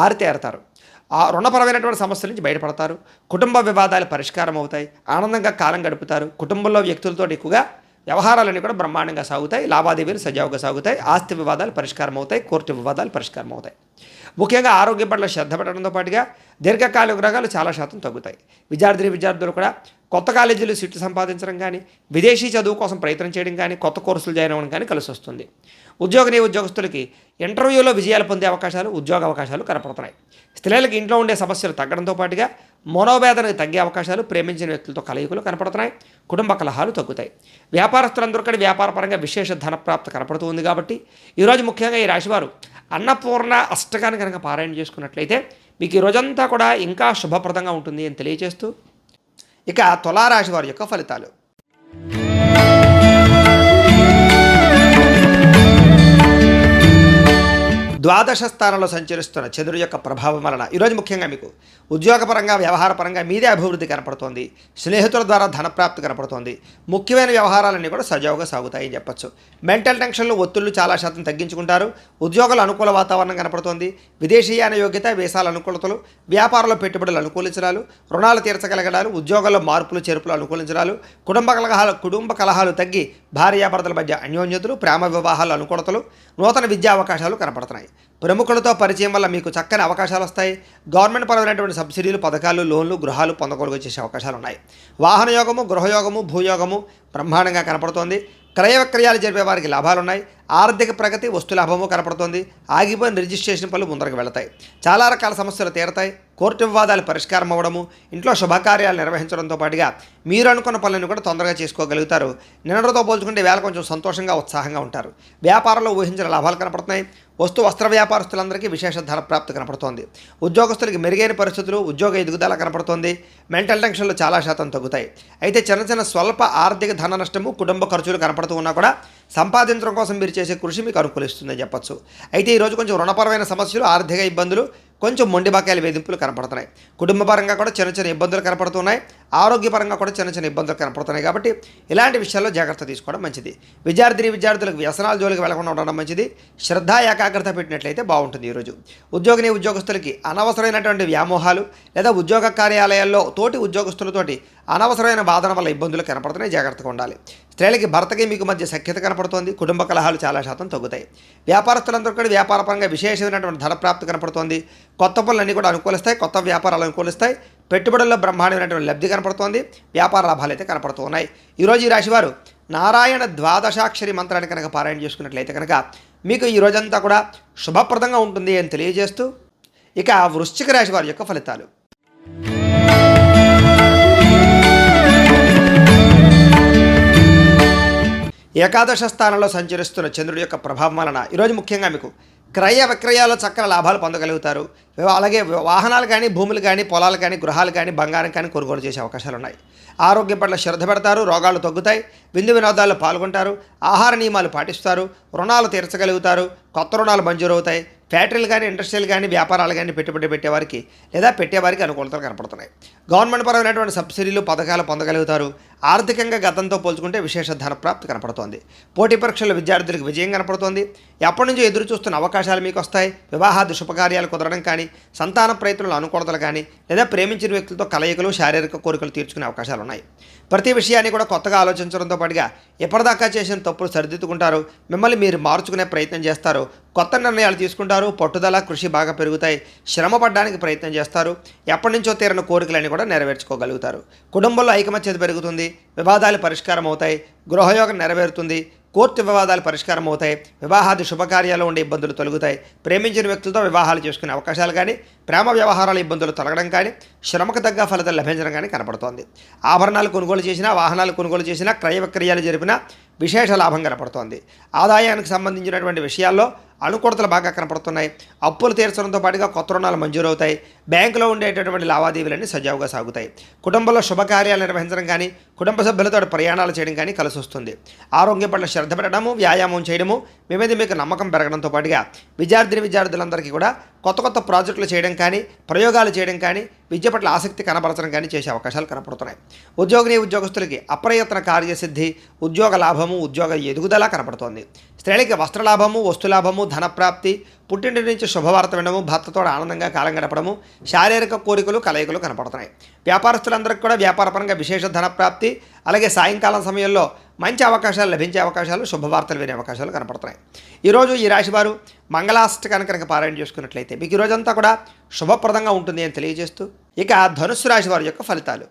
ఆరితేరతారు. ఆ రుణపరమైనటువంటి సమస్యల నుంచి బయటపడతారు. కుటుంబ వివాదాలు పరిష్కారం అవుతాయి. ఆనందంగా కాలం గడుపుతారు. కుటుంబంలో వ్యక్తులతో ఎక్కువగా వ్యవహారాలన్నీ కూడా బ్రహ్మాండంగా సాగుతాయి, లావాదేవీలు సజావుగా సాగుతాయి, ఆస్తి వివాదాలు పరిష్కారం అవుతాయి, కోర్టు వివాదాలు పరిష్కారం అవుతాయి. ముఖ్యంగా ఆరోగ్యం పట్ల శ్రద్ధ పెట్టడంతో పాటుగా దీర్ఘకాలిక రోగాలు చాలా శాతం తగ్గుతాయి. విద్యార్థులు కూడా కొత్త కాలేజీలు సీట్లు సంపాదించడం కానీ, విదేశీ చదువు కోసం ప్రయత్నం చేయడం కానీ, కొత్త కోర్సులు జాయిన్ అవ్వడం కానీ కలిసి వస్తుంది. ఉద్యోగస్తులకి ఇంటర్వ్యూలో విజయాలు పొందే అవకాశాలు, ఉద్యోగ అవకాశాలు కనపడుతున్నాయి. స్త్రీలకు ఇంట్లో ఉండే సమస్యలు తగ్గడంతో పాటుగా మనోవేదనకు తగ్గే అవకాశాలు, ప్రేమించిన వ్యక్తులతో కలయికలు కనపడుతున్నాయి. కుటుంబ కలహాలు తగ్గుతాయి. వ్యాపారస్తులందరూ కూడా వ్యాపారపరంగా విశేష ధనప్రాప్తి కనపడుతూ ఉంది. కాబట్టి ఈరోజు ముఖ్యంగా ఈ రాశివారు అన్నపూర్ణ అష్టకాన్ని కనుక పారాయణ చేసుకున్నట్లయితే మీకు ఈ రోజంతా కూడా ఇంకా శుభప్రదంగా ఉంటుంది అని తెలియజేస్తూ, ఇక తులారాశి వారి యొక్క ఫలితాలు. ద్వాదశ స్థానంలో సంచరిస్తున్న చంద్రుడి యొక్క ప్రభావం వలన ఈరోజు ముఖ్యంగా మీకు ఉద్యోగపరంగా, వ్యవహారపరంగా మీదే అభివృద్ధి కనపడుతోంది. స్నేహితుల ద్వారా ధనప్రాప్తి కనపడుతోంది. ముఖ్యమైన వ్యవహారాలన్నీ కూడా సజావుగా సాగుతాయని చెప్పచ్చు. మెంటల్ టెన్షన్లు, ఒత్తిళ్లు చాలా శాతం తగ్గించుకుంటారు. ఉద్యోగాలు అనుకూల వాతావరణం కనపడుతోంది. విదేశీయాన యోగ్యత, వీసాల అనుకూలతలు, వ్యాపారంలో పెట్టుబడులు అనుకూలించడాలు, రుణాలు తీర్చగలగడాలు, ఉద్యోగాల్లో మార్పులు చేర్పులు అనుకూలించడాలు, కుటుంబ కలహాలు తగ్గి భార్యాభర్తల మధ్య అన్యోన్యతలు, ప్రేమ వివాహాలు అనుకూలతలు, నూతన విద్యా అవకాశాలు కనపడుతున్నాయి. ప్రముఖులతో పరిచయం వల్ల మీకు చక్కని అవకాశాలు వస్తాయి. గవర్నమెంట్ పరమైనటువంటి సబ్సిడీలు, పథకాలు, లోన్లు, గృహాలు పొందగోలుగా చేసే అవకాశాలు ఉన్నాయి. వాహన యోగము, గృహయోగము, భూయోగము బ్రహ్మాండంగా కనపడుతోంది. క్రయ విక్రయాలు జరిపే వారికి లాభాలున్నాయి. ఆర్థిక ప్రగతి, వస్తు లాభము కనపడుతోంది. ఆగిపోయిన రిజిస్ట్రేషన్ పనులు ముందరకు వెళతాయి. చాలా రకాల సమస్యలు తీరతాయి. కోర్టు వివాదాలు పరిష్కారం అవ్వడము, ఇంట్లో శుభకార్యాలు నిర్వహించడంతో పాటుగా మీరు అనుకున్న పనులను కూడా తొందరగా చేసుకోగలుగుతారు. నిన్నటితో పోల్చుకుంటే వేళ కొంచెం సంతోషంగా, ఉత్సాహంగా ఉంటారు. వ్యాపారంలో ఊహించిన లాభాలు కనపడుతున్నాయి. వస్త్ర వ్యాపారస్తులందరికీ విశేష ధర ప్రాప్తి కనపడుతోంది. ఉద్యోగస్తులకి మెరుగైన పరిస్థితులు, ఉద్యోగ ఎదుగుదల కనపడుతోంది. మెంటల్ టెన్షన్లు చాలా శాతం తగ్గుతాయి. అయితే చిన్న స్వల్ప ఆర్థిక ధన నష్టము, కుటుంబ ఖర్చులు కనపడుతూ ఉన్నా కూడా సంపాదించడం కోసం మీరు చేసే కృషి మీకు అనుకూలిస్తుందని చెప్పచ్చు. అయితే ఈరోజు కొంచెం రుణపరమైన సమస్యలు, ఆర్థిక ఇబ్బందులు, కొంచెం మొండి బకాయిల వేధింపులు కనపడుతున్నాయి. కుటుంబపరంగా కూడా చిన్న ఇబ్బందులు కనపడుతున్నాయి. ఆరోగ్యపరంగా కూడా చిన్న ఇబ్బందులు కనపడుతున్నాయి. కాబట్టి ఇలాంటి విషయాల్లో జాగ్రత్త తీసుకోవడం మంచిది. విద్యార్థులకు వ్యసనాల జోలికి వెళ్లకుండా ఉండడం మంచిది. శ్రద్ధ, ఏకాగ్రత పెట్టినట్లయితే బాగుంటుంది. ఈరోజు ఉద్యోగస్తులకి అనవసరమైనటువంటి వ్యామోహాలు లేదా ఉద్యోగ కార్యాలయాల్లో తోటి ఉద్యోగస్తులతోటి అనవసరమైన వాదన వల్ల ఇబ్బందులు కనపడుతున్నాయి. జాగ్రత్తగా ఉండాలి. స్త్రీలకి భర్తకి మీకు మధ్య సఖ్యత కనపడుతోంది. కుటుంబ కలహాలు చాలా శాతం తగ్గుతాయి. వ్యాపారస్తులందరూ కూడా వ్యాపారపరంగా విశేషమైనటువంటి ధనప్రాప్తి కనపడుతోంది. కొత్త పనులన్నీ కూడా అనుకూలిస్తాయి. కొత్త వ్యాపారాలు అనుకూలిస్తాయి. పెట్టుబడుల్లో బ్రహ్మాండమైనటువంటి లబ్ధి కనపడుతోంది. వ్యాపార లాభాలు అయితే కనపడుతూ ఉన్నాయి. ఈరోజు ఈ రాశివారు నారాయణ ద్వాదశాక్షరి మంత్రాన్ని కనుక పారాయణ చేసుకున్నట్లయితే కనుక మీకు ఈ రోజంతా కూడా శుభప్రదంగా ఉంటుంది అని తెలియజేస్తూ, ఇక వృశ్చిక రాశి వారి యొక్క ఫలితాలు. ఏకాదశ స్థానంలో సంచరిస్తున్న చంద్రుడి యొక్క ప్రభావం వలన ఈరోజు ముఖ్యంగా మీకు క్రయ విక్రయాల్లో చక్కని లాభాలు పొందగలుగుతారు. అలాగే వాహనాలు కానీ, భూములు కానీ, పొలాలు కానీ, గృహాలు కానీ, బంగారం కానీ కొనుగోలు చేసే అవకాశాలు ఉన్నాయి. ఆరోగ్యం పట్ల శ్రద్ధ పెడతారు. రోగాలు తగ్గుతాయి. విందు వినోదాల్లో పాల్గొంటారు. ఆహార నియమాలు పాటిస్తారు. రుణాలు తీర్చగలుగుతారు. కొత్త రుణాలు మంజూరు అవుతాయి. ఫ్యాక్టరీలు కానీ, ఇండస్ట్రీలు కానీ, వ్యాపారాలు కానీ పెట్టుబడి పెట్టేవారికి అనుకూలతలు కనపడుతున్నాయి. గవర్నమెంట్ పరమైనటువంటి సబ్సిడీలు, పథకాలు పొందగలుగుతారు. ఆర్థికంగా గతంతో పోల్చుకుంటే విశేష ధన ప్రాప్తి కనపడుతోంది. పోటీ పరీక్షల్లో విద్యార్థులకు విజయం కనపడుతోంది. ఎప్పటి నుంచో ఎదురు చూస్తున్న అవకాశాలు మీకు వస్తాయి. వివాహాది శుభకార్యాలు కుదరడం కానీ, సంతాన ప్రయత్నాలు అనుకూలతలు కానీ, లేదా ప్రేమించిన వ్యక్తులతో కలయికలు, శారీరక కోరికలు తీర్చుకునే అవకాశాలు ఉన్నాయి. ప్రతి విషయాన్ని కూడా కొత్తగా ఆలోచించడంతో పాటుగా ఎప్పటిదాకా చేసిన తప్పులు సరిదిద్దుకుంటారు. మిమ్మల్ని మీరు మార్చుకునే ప్రయత్నం చేస్తారు. కొత్త నిర్ణయాలు తీసుకుంటారు. పట్టుదల, కృషి బాగా పెరుగుతాయి. శ్రమ పడడానికి ప్రయత్నం చేస్తారు. ఎప్పటి నుంచో తీరిన కోరికలన్నీ కూడా నెరవేర్చుకోగలుగుతారు. కుటుంబంలో ఐకమత్యత పెరుగుతుంది. వివాదాలు పరిష్కారం అవుతాయి. గృహయోగం నెరవేరుతుంది. కోర్టు వివాదాలు పరిష్కారం అవుతాయి. వివాహాది శుభకార్యాలు ఉండే ఇబ్బందులు తొలగుతాయి. ప్రేమించిన వ్యక్తులతో వివాహాలు చేసుకునే అవకాశాలు కానీ, ప్రేమ వ్యవహారాల ఇబ్బందులు తొలగడం కానీ, శ్రమకు తగ్గ ఫలితాలు లభించడం కానీ కనపడుతోంది. ఆభరణాలు కొనుగోలు చేసినా, వాహనాలు కొనుగోలు చేసినా, క్రయ విక్రయాలు జరిపినా విశేష లాభం కనపడుతోంది. ఆదాయానికి సంబంధించినటువంటి విషయాల్లో అనుకూలతలు బాగా కనపడుతున్నాయి. అప్పులు తీర్చడంతో పాటుగా కొత్త రుణాలు మంజూరవుతాయి. బ్యాంకులో ఉండేటటువంటి లావాదేవీలన్నీ సజావుగా సాగుతాయి. కుటుంబంలో శుభకార్యాలు నిర్వహించడం కానీ, కుటుంబ సభ్యులతో ప్రయాణాలు చేయడం కానీ కలిసి వస్తుంది. ఆరోగ్యం పట్ల శ్రద్ధ పెట్టడము, వ్యాయామం చేయడము, మీ మీద మీకు నమ్మకం పెరగడంతో పాటుగా విద్యార్థులందరికీ కూడా కొత్త ప్రాజెక్టులు చేయడం కానీ, ప్రయోగాలు చేయడం కానీ, విద్య పట్ల ఆసక్తి కనపరచడం కానీ చేసే అవకాశాలు కనపడుతున్నాయి. ఉద్యోగస్తులకి అప్రయత్న కార్యసిద్ధి, ఉద్యోగ లాభము, ఉద్యోగ ఎదుగుదల కనపడుతోంది. స్త్రీలకి వస్త్రలాభము, వస్తులాభము, ధనప్రాప్తి, పుట్టింటి నుంచి శుభవార్త వినడము, భర్తతో ఆనందంగా కాలం గడపడము, శారీరక కోరికలు, కలయికలు కనపడుతున్నాయి. వ్యాపారస్తులందరికీ కూడా వ్యాపారపరంగా విశేష ధనప్రాప్తి, అలాగే సాయంకాలం సమయంలో మంచి అవకాశాలు లభించే అవకాశాలు, శుభవార్తలు వినే అవకాశాలు కనపడుతున్నాయి. ఈరోజు ఈ రాశివారు మంగళాష్టకాన్ని కనుక పారాయణ చేసుకున్నట్లయితే మీకు ఈ రోజంతా కూడా శుభప్రదంగా ఉంటుంది అని తెలియజేస్తూ ఇక ధనుస్సు రాశి వారి యొక్క ఫలితాలు.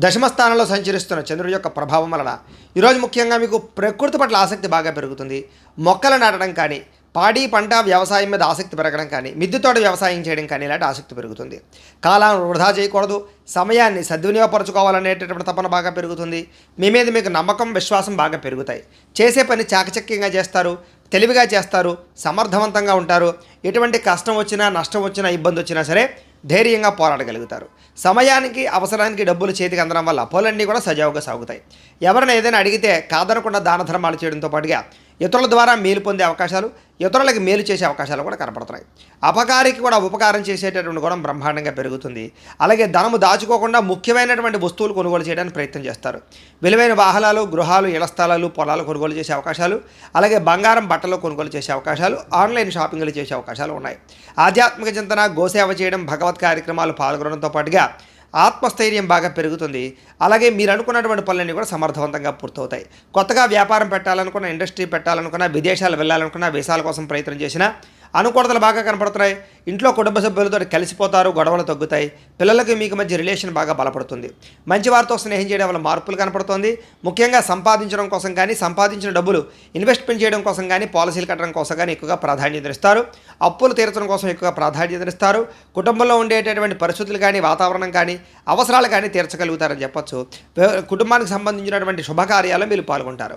దశమ స్థానంలో సంచరిస్తున్న చంద్రుడి యొక్క ప్రభావం వలన ఈరోజు ముఖ్యంగా మీకు ప్రకృతి పట్ల ఆసక్తి బాగా పెరుగుతుంది. మొక్కలు నాటడం కానీ, పాడి పంట వ్యవసాయం మీద ఆసక్తి పెరగడం కానీ, మిద్దెతోట వ్యవసాయం చేయడం కానీ ఇలాంటి ఆసక్తి పెరుగుతుంది. కాలాన్ని వృధా చేయకూడదు, సమయాన్ని సద్వినియోగపరచుకోవాలనేటటువంటి తపన బాగా పెరుగుతుంది. మీ మీద మీకు నమ్మకం, విశ్వాసం బాగా పెరుగుతాయి. చేసే పని చాకచక్యంగా చేస్తారు, తెలివిగా చేస్తారు, సమర్థవంతంగా ఉంటారు. ఎటువంటి కష్టం వచ్చినా, నష్టం వచ్చినా, ఇబ్బంది వచ్చినా సరే ధైర్యంగా పోరాడగలుగుతారు. సమయానికి అవసరానికి డబ్బులు చేతికి అందడం వల్ల పనులన్నీ కూడా సజావుగా సాగుతాయి. ఎవరైనా ఏదైనా అడిగితే కాదనకుండా దాన ధర్మాలు చేయడంతో పాటుగా ఇతరుల ద్వారా మేలు పొందే అవకాశాలు, ఇతరులకు మేలు చేసే అవకాశాలు కూడా కనపడుతున్నాయి. అపకారికి కూడా ఉపకారం చేసేటటువంటి గుణం బ్రహ్మాండంగా పెరుగుతుంది. అలాగే ధనము దాచుకోకుండా ముఖ్యమైనటువంటి వస్తువులు కొనుగోలు చేయడానికి ప్రయత్నం చేస్తారు. విలువైన వాహనాలు, గృహాలు, ఇళ్ల స్థలాలు, పొలాలు కొనుగోలు చేసే అవకాశాలు, అలాగే బంగారం, బట్టలు కొనుగోలు చేసే అవకాశాలు, ఆన్లైన్ షాపింగ్లు చేసే అవకాశాలు ఉన్నాయి. ఆధ్యాత్మిక చింతన, గోసేవ చేయడం, భగవత్ కార్యక్రమాలు పాల్గొనడంతో పాటుగా ఆత్మస్థైర్యం బాగా పెరుగుతుంది. అలాగే మీరు అనుకున్నటువంటి పనులన్నీ కూడా సమర్థవంతంగా పూర్తవుతాయి. కొత్తగా వ్యాపారం పెట్టాలనుకున్న, ఇండస్ట్రీ పెట్టాలనుకున్న, విదేశాలు వెళ్ళాలనుకున్న, వీసాల కోసం ప్రయత్నం చేసినా అనుకూలతలు బాగా కనపడుతున్నాయి. ఇంట్లో కుటుంబ సభ్యులతో కలిసిపోతారు, గొడవలు తగ్గుతాయి. పిల్లలకి మీకు మధ్య రిలేషన్ బాగా బలపడుతుంది. మంచి వారితో స్నేహం చేయడం వల్ల మార్పులు కనపడుతుంది. ముఖ్యంగా సంపాదించడం కోసం కానీ, సంపాదించిన డబ్బులు ఇన్వెస్ట్మెంట్ చేయడం కోసం కానీ, పాలసీలు కట్టడం కోసం కానీ ఎక్కువగా ప్రాధాన్యతనిస్తారు. అప్పులు తీర్చడం కోసం ఎక్కువగా ప్రాధాన్యతనిస్తారు. కుటుంబంలో ఉండేటటువంటి పరిస్థితులు కానీ, వాతావరణం కానీ, అవసరాలు కానీ తీర్చగలుగుతారని చెప్పొచ్చు. కుటుంబానికి సంబంధించినటువంటి శుభకార్యాలు మీరు పాల్గొంటారు.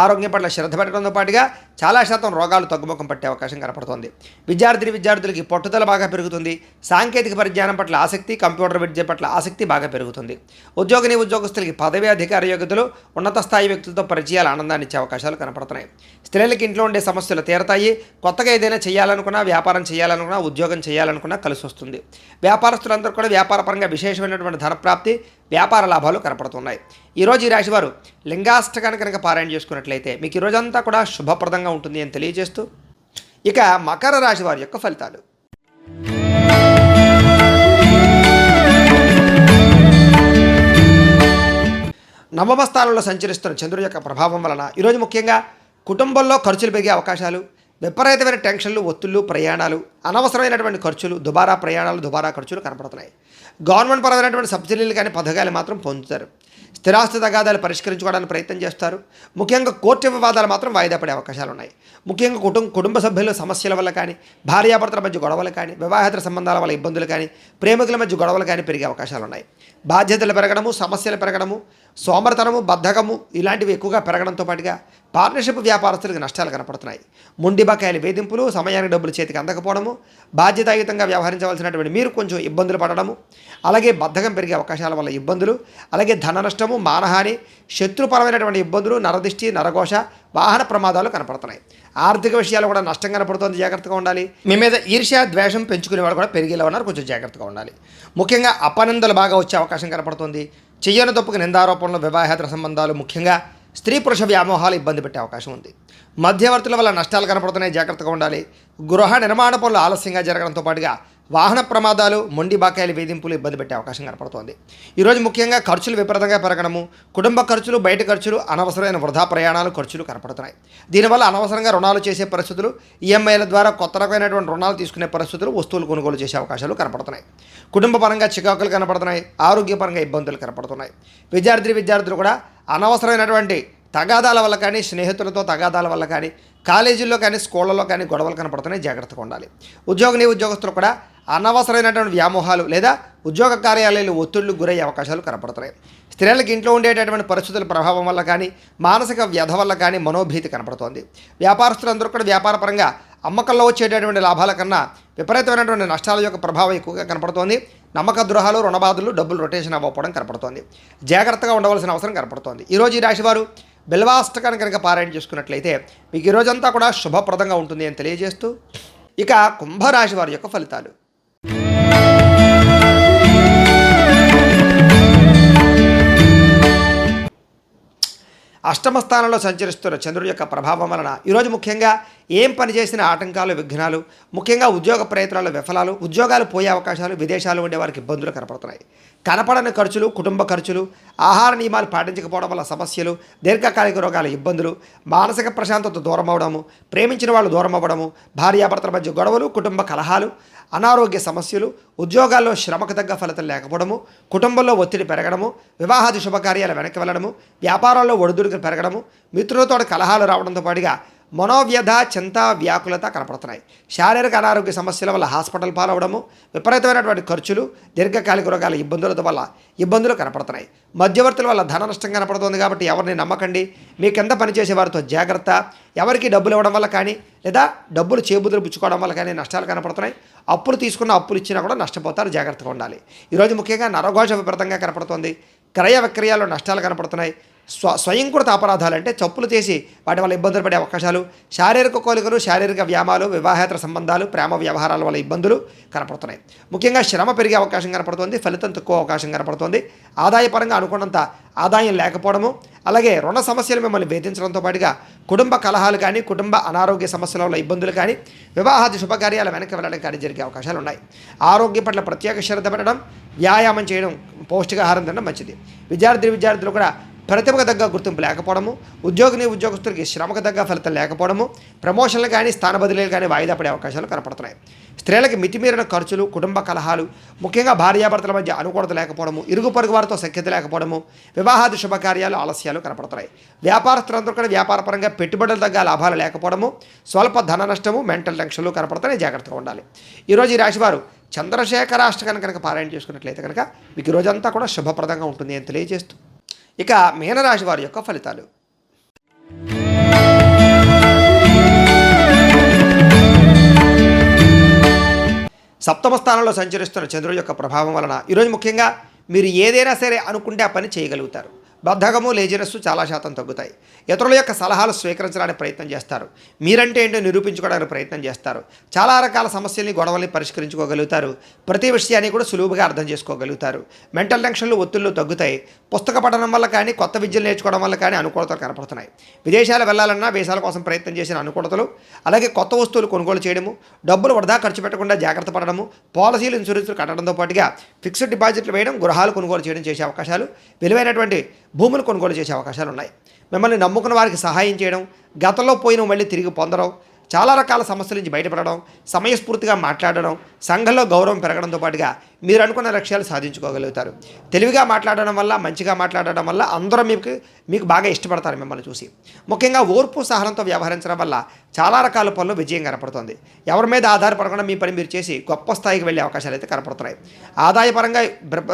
ఆరోగ్యం పట్ల శ్రద్ధ పెట్టడంతో పాటుగా చాలా శాతం రోగాలు తగ్గుముఖం పట్టే అవకాశం కనపడుతుంది. విద్యార్థులకి పట్టుదల బాగా పెరుగుతుంది. సాంకేతిక పరిజ్ఞానం పట్ల ఆసక్తి, కంప్యూటర్ విద్య పట్ల ఆసక్తి బాగా పెరుగుతుంది. ఉద్యోగస్తులకి పదవి, అధికార యోగ్యతలు, ఉన్నత స్థాయి వ్యక్తులతో పరిచయాలు ఆనందాన్ని ఇచ్చే అవకాశాలు కనపడుతున్నాయి. స్త్రీలకి ఇంట్లో ఉండే సమస్యలు తీరతాయి. కొత్తగా ఏదైనా చేయాలనుకున్నా, వ్యాపారం చేయాలనుకున్నా, ఉద్యోగం చేయాలనుకున్నా కలిసి వస్తుంది. వ్యాపారస్తులందరూ కూడా వ్యాపారపరంగా విశేషమైనటువంటి ధనప్రాప్తి, వ్యాపార లాభాలు కనపడుతున్నాయి. ఈరోజు ఈ రాశివారు లింగాష్టకాన్ని కనుక పారాయణ చేసుకున్నట్లయితే మీకు ఈ రోజంతా కూడా శుభప్రదంగా ఉంటుంది అని తెలియజేస్తూ ఇక మకర రాశి వారి యొక్క ఫలితాలు. నవమ స్థానంలో సంచరిస్తున్న చంద్రుడి యొక్క ప్రభావం వలన ఈరోజు ముఖ్యంగా కుటుంబంలో ఖర్చులు పెరిగే అవకాశాలు, విపరీతమైన టెన్షన్లు, ఒత్తిళ్లు, ప్రయాణాలు, అనవసరమైనటువంటి ఖర్చులు, దుబారా ప్రయాణాలు, దుబారా ఖర్చులు కనపడుతున్నాయి. గవర్నమెంట్ పరమైనటువంటి సబ్సిడీలు కానీ, పథకాలు మాత్రం పొందుతారు. స్థిరాస్తి తగాదాలు పరిష్కరించుకోవడానికి ప్రయత్నం చేస్తారు. ముఖ్యంగా కోర్టు వివాదాలు మాత్రం వాయిదా పడే అవకాశాలు ఉన్నాయి. ముఖ్యంగా కుటుంబ సభ్యుల సమస్యల వల్ల కానీ, భార్యాభర్తల మధ్య గొడవలు కానీ, వివాహేతర సంబంధాల వల్ల ఇబ్బందులు కానీ, ప్రేమికుల మధ్య గొడవలు కానీ పెరిగే అవకాశాలు ఉన్నాయి. బాధ్యతలు పెరగడము, సమస్యలు పెరగడము, సోమరతనము, బద్ధకము ఇలాంటివి ఎక్కువగా పెరగడంతో పాటుగా పార్ట్నర్షిప్ వ్యాపారస్తులకు నష్టాలు కనపడుతున్నాయి. మొండి బకాయిల వేధింపులు, సమయానికి డబ్బులు చేతికి అందకపోవడము, బాధ్యతాయుతంగా వ్యవహరించవలసినటువంటి మీరు కొంచెం ఇబ్బందులు పడడము, అలాగే బద్ధకం పెరిగే అవకాశాల వల్ల ఇబ్బందులు, అలాగే ధన నష్టము, మానహాని, శత్రుపరమైనటువంటి ఇబ్బందులు, నరదిష్టి, నరఘోష, వాహన ప్రమాదాలు కనపడుతున్నాయి. ఆర్థిక విషయాలు కూడా నష్టం కనపడుతుంది, జాగ్రత్తగా ఉండాలి. మీ మీద ఈర్ష్య, ద్వేషం పెంచుకునే వాళ్ళు కూడా పెరిగేలా ఉన్నారు, కొంచెం జాగ్రత్తగా ఉండాలి. ముఖ్యంగా అపనిందలు బాగా వచ్చే అవకాశం కనపడుతుంది. చెయ్యని తప్పుకు నిందారోపణలు, వివాహేతర సంబంధాలు, ముఖ్యంగా స్త్రీ పురుష వ్యామోహాలు ఇబ్బంది పెట్టే అవకాశం ఉంది. మధ్యవర్తుల వల్ల నష్టాలు కనపడుతున్నాయి, జాగ్రత్తగా ఉండాలి. గృహ నిర్మాణ పనులు ఆలస్యంగా జరగడంతో పాటుగా వాహన ప్రమాదాలు, మొండి బాకాయల వేధింపులు ఇబ్బంది పెట్టే అవకాశం కనపడుతోంది. ఈరోజు ముఖ్యంగా ఖర్చులు విపరీతంగా పెరగడము, కుటుంబ ఖర్చులు, బయట ఖర్చులు, అనవసరమైన వృధా ప్రయాణాలు, ఖర్చులు కనపడుతున్నాయి. దీనివల్ల అనవసరంగా రుణాలు చేసే పరిస్థితులు, ఈఎంఐల ద్వారా కొత్త రకమైనటువంటి రుణాలు తీసుకునే పరిస్థితులు, వస్తువులు కొనుగోలు చేసే అవకాశాలు కనపడుతున్నాయి. కుటుంబ పరంగా చికాకులు కనపడుతున్నాయి, ఆరోగ్యపరంగా ఇబ్బందులు కనపడుతున్నాయి. విద్యార్థులు కూడా అనవసరమైనటువంటి తగాదాల వల్ల కానీ, స్నేహితులతో తగాదాల వల్ల కానీ, కాలేజీల్లో కానీ, స్కూళ్ళలో కానీ గొడవలు కనపడుతున్నాయి, జాగ్రత్తగా ఉండాలి. ఉద్యోగస్తులు కూడా అనవసరమైనటువంటి వ్యామోహాలు లేదా ఉద్యోగ కార్యాలయాలు ఒత్తిళ్లు గురయ్యే అవకాశాలు కనపడుతున్నాయి. స్త్రీలకు ఇంట్లో ఉండేటటువంటి పరిస్థితుల ప్రభావం వల్ల కానీ, మానసిక వ్యధ వల్ల కానీ మనోభీతి కనపడుతోంది. వ్యాపారస్తులందరూ కూడా వ్యాపారపరంగా అమ్మకంలో వచ్చేటటువంటి లాభాల కన్నా విపరీతమైనటువంటి నష్టాల యొక్క ప్రభావం ఎక్కువగా కనపడుతోంది. నమ్మక ద్రోహాలు, రుణబాధలు, డబ్బులు రొటేషన్ అవ్వకపోవడం కనపడుతోంది. జాగ్రత్తగా ఉండవలసిన అవసరం కనపడుతోంది. ఈరోజు ఈ రాశివారు బిల్వాష్టకాన్ని కనుక పారాయణ చేసుకున్నట్లయితే మీకు ఈ రోజంతా కూడా శుభప్రదంగా ఉంటుంది అని తెలియజేస్తూ ఇక కుంభరాశి వారి యొక్క ఫలితాలు. అష్టమ స్థానంలో సంచరిస్తున్న చంద్రుడి యొక్క ప్రభావం వలన ఈరోజు ముఖ్యంగా ఏం పని చేసిన ఆటంకాలు, విఘ్నాలు, ముఖ్యంగా ఉద్యోగ ప్రయత్నాలు విఫలాలు, ఉద్యోగాలు పోయే అవకాశాలు, విదేశాలు ఉండే వారికి ఇబ్బందులు కనపడుతున్నాయి. కనపడని ఖర్చులు, కుటుంబ ఖర్చులు, ఆహార నియమాలు పాటించకపోవడం వల్ల సమస్యలు, దీర్ఘకాలిక రోగాల ఇబ్బందులు, మానసిక ప్రశాంతత దూరం అవడము, ప్రేమించిన వాళ్ళు దూరం అవ్వడము, భార్యాభర్తల మధ్య గొడవలు, కుటుంబ కలహాలు, అనారోగ్య సమస్యలు, ఉద్యోగాల్లో శ్రమకు తగ్గ ఫలితం లేకపోవడము, కుటుంబంలో ఒత్తిడి పెరగడము, వివాహాది శుభకార్యాలు వెనక్కి వెళ్ళడము, వ్యాపారాల్లో ఒడిదుడుకులు పెరగడము, మిత్రులతో కలహాలు రావడంతో పాటుగా మనోవ్యధ, చింత, వ్యాకులత కనపడుతున్నాయి. శారీరక అనారోగ్య సమస్యల వల్ల హాస్పిటల్ పాలవడము, విపరీతమైనటువంటి ఖర్చులు, దీర్ఘకాలిక రోగాల ఇబ్బందుల వల్ల ఇబ్బందులు కనపడుతున్నాయి. మధ్యవర్తుల వల్ల ధన నష్టం కనపడుతుంది. కాబట్టి ఎవరిని నమ్మకండి. మీ కింద పనిచేసే వారితో జాగ్రత్త. ఎవరికి డబ్బులు ఇవ్వడం వల్ల కానీ లేదా డబ్బులు చేబుదులు పుచ్చుకోవడం వల్ల కానీ నష్టాలు కనపడుతున్నాయి. అప్పులు తీసుకున్న అప్పులు ఇచ్చినా కూడా నష్టపోతారు. జాగ్రత్తగా ఉండాలి. ఈరోజు ముఖ్యంగా నరఘోష విపరీతంగా కనపడుతుంది. క్రయ విక్రయాల్లో నష్టాలు కనపడుతున్నాయి. స్వయంకృత అపరాధాలు అంటే తప్పులు చేసి వాటి వల్ల ఇబ్బందులు పడే అవకాశాలు, శారీరక కోలికలు, శారీరక వ్యాయామాలు, వివాహేతర సంబంధాలు, ప్రేమ వ్యవహారాల వల్ల ఇబ్బందులు కనపడుతున్నాయి. ముఖ్యంగా శ్రమ పెరిగే అవకాశం కనపడుతుంది. ఫలితం తక్కువ అవకాశం కనపడుతుంది. ఆదాయపరంగా అనుకున్నంత ఆదాయం లేకపోవడము, అలాగే రుణ సమస్యలు మిమ్మల్ని వేధించడంతో పాటుగా కుటుంబ కలహాలు కానీ, కుటుంబ అనారోగ్య సమస్యల వల్ల ఇబ్బందులు కానీ, వివాహాది శుభకార్యాలు వెనక్కి వెళ్ళడం కానీ జరిగే అవకాశాలు ఉన్నాయి. ఆరోగ్యం పట్ల ప్రత్యేక శ్రద్ధ పెట్టడం, వ్యాయామం చేయడం, పౌష్టికాహారం తినడం మంచిది. విద్యార్థులు కూడా ప్రతిభకు తగ్గ గుర్తింపు లేకపోవడము, ఉద్యోగస్తులకి శ్రమకు తగ్గ ఫలితం లేకపోవడము, ప్రమోషన్లు కానీ, స్థాన బదిలీలు కానీ వాయిదా పడే అవకాశాలు కనపడుతున్నాయి. స్త్రీలకి మితిమీరిన ఖర్చులు, కుటుంబ కలహాలు, ముఖ్యంగా భార్యాభర్తల మధ్య అనుకూలత లేకపోవడము, ఇరుగు పొరుగు వారితో సఖ్యత లేకపోవడము, వివాహాది శుభకార్యాలు ఆలస్యాలు కనపడుతున్నాయి. వ్యాపారస్తులందరూ కూడా వ్యాపారపరంగా పెట్టుబడులు తగ్గ లాభాలు లేకపోవడము, స్వల్ప ధన నష్టము, మెంటల్ టెన్షన్లు కనపడుతున్నాయి. జాగ్రత్తగా ఉండాలి. ఈరోజు ఈ రాశివారు చంద్రశేఖరాష్టకాన్ని కనుక పారాయణ చేసుకున్నట్లయితే కనుక మీకు రోజంతా కూడా శుభప్రదంగా ఉంటుంది అని తెలియజేస్తూ ఇక మీనరాశి వారి యొక్క ఫలితాలు. సప్తమ స్థానంలో సంచరిస్తున్న చంద్రుడి యొక్క ప్రభావం వలన ఈరోజు ముఖ్యంగా మీరు ఏదైనా సరే అనుకుంటే ఆ పని చేయగలుగుతారు. బద్ధకము, లేజినెస్ చాలా శాతం తగ్గుతాయి. ఇతరుల యొక్క సలహాలు స్వీకరించడానికి ప్రయత్నం చేస్తారు. మీరంటే ఏంటో నిరూపించుకోవడానికి ప్రయత్నం చేస్తారు. చాలా రకాల సమస్యల్ని, గొడవల్ని పరిష్కరించుకోగలుగుతారు. ప్రతి విషయాన్ని కూడా సులువుగా అర్థం చేసుకోగలుగుతారు. మెంటల్ టెన్షన్లు, ఒత్తిళ్లు తగ్గుతాయి. పుస్తక పఠనం వల్ల కానీ, కొత్త విద్యలు నేర్చుకోవడం వల్ల కానీ అనుకూలతలు కనపడుతున్నాయి. విదేశాలు వెళ్ళాలన్నా వీసాల కోసం ప్రయత్నం చేసిన అనుకూలతలు, అలాగే కొత్త వస్తువులు కొనుగోలు చేయడము, డబ్బులు వృధా ఖర్చు పెట్టకుండా జాగ్రత్త పడడము, పాలసీలు, ఇన్సూరెన్సులు కట్టడంతో పాటుగా ఫిక్స్డ్ డిపాజిట్లు వేయడం, గృహాలు కొనుగోలు చేయడం చేసే అవకాశాలు, విలువైనటువంటి భూములు కొనుగోలు చేసే అవకాశాలు ఉన్నాయి. మిమ్మల్ని నమ్ముకున్న వారికి సహాయం చేయడం, గతంలో పోయిన మళ్ళీ తిరిగి పొందడం, చాలా రకాల సమస్యల నుంచి బయటపడడం, సమయస్ఫూర్తిగా మాట్లాడడం, సంఘంలో గౌరవం పెరగడంతో పాటుగా మీరు అనుకున్న లక్ష్యాలు సాధించుకోగలుగుతారు. తెలివిగా మాట్లాడడం వల్ల, మంచిగా మాట్లాడడం వల్ల అందరూ మీకు బాగా ఇష్టపడతారు మిమ్మల్ని చూసి. ముఖ్యంగా ఓర్పు, సహనంతో వ్యవహరించడం వల్ల చాలా రకాల పనులు విజయం కనపడుతుంది. ఎవరి మీద ఆధారపడకుండా మీ పని మీరు చేసి గొప్ప స్థాయికి వెళ్ళే అవకాశాలు అయితే కనపడుతున్నాయి. ఆదాయపరంగా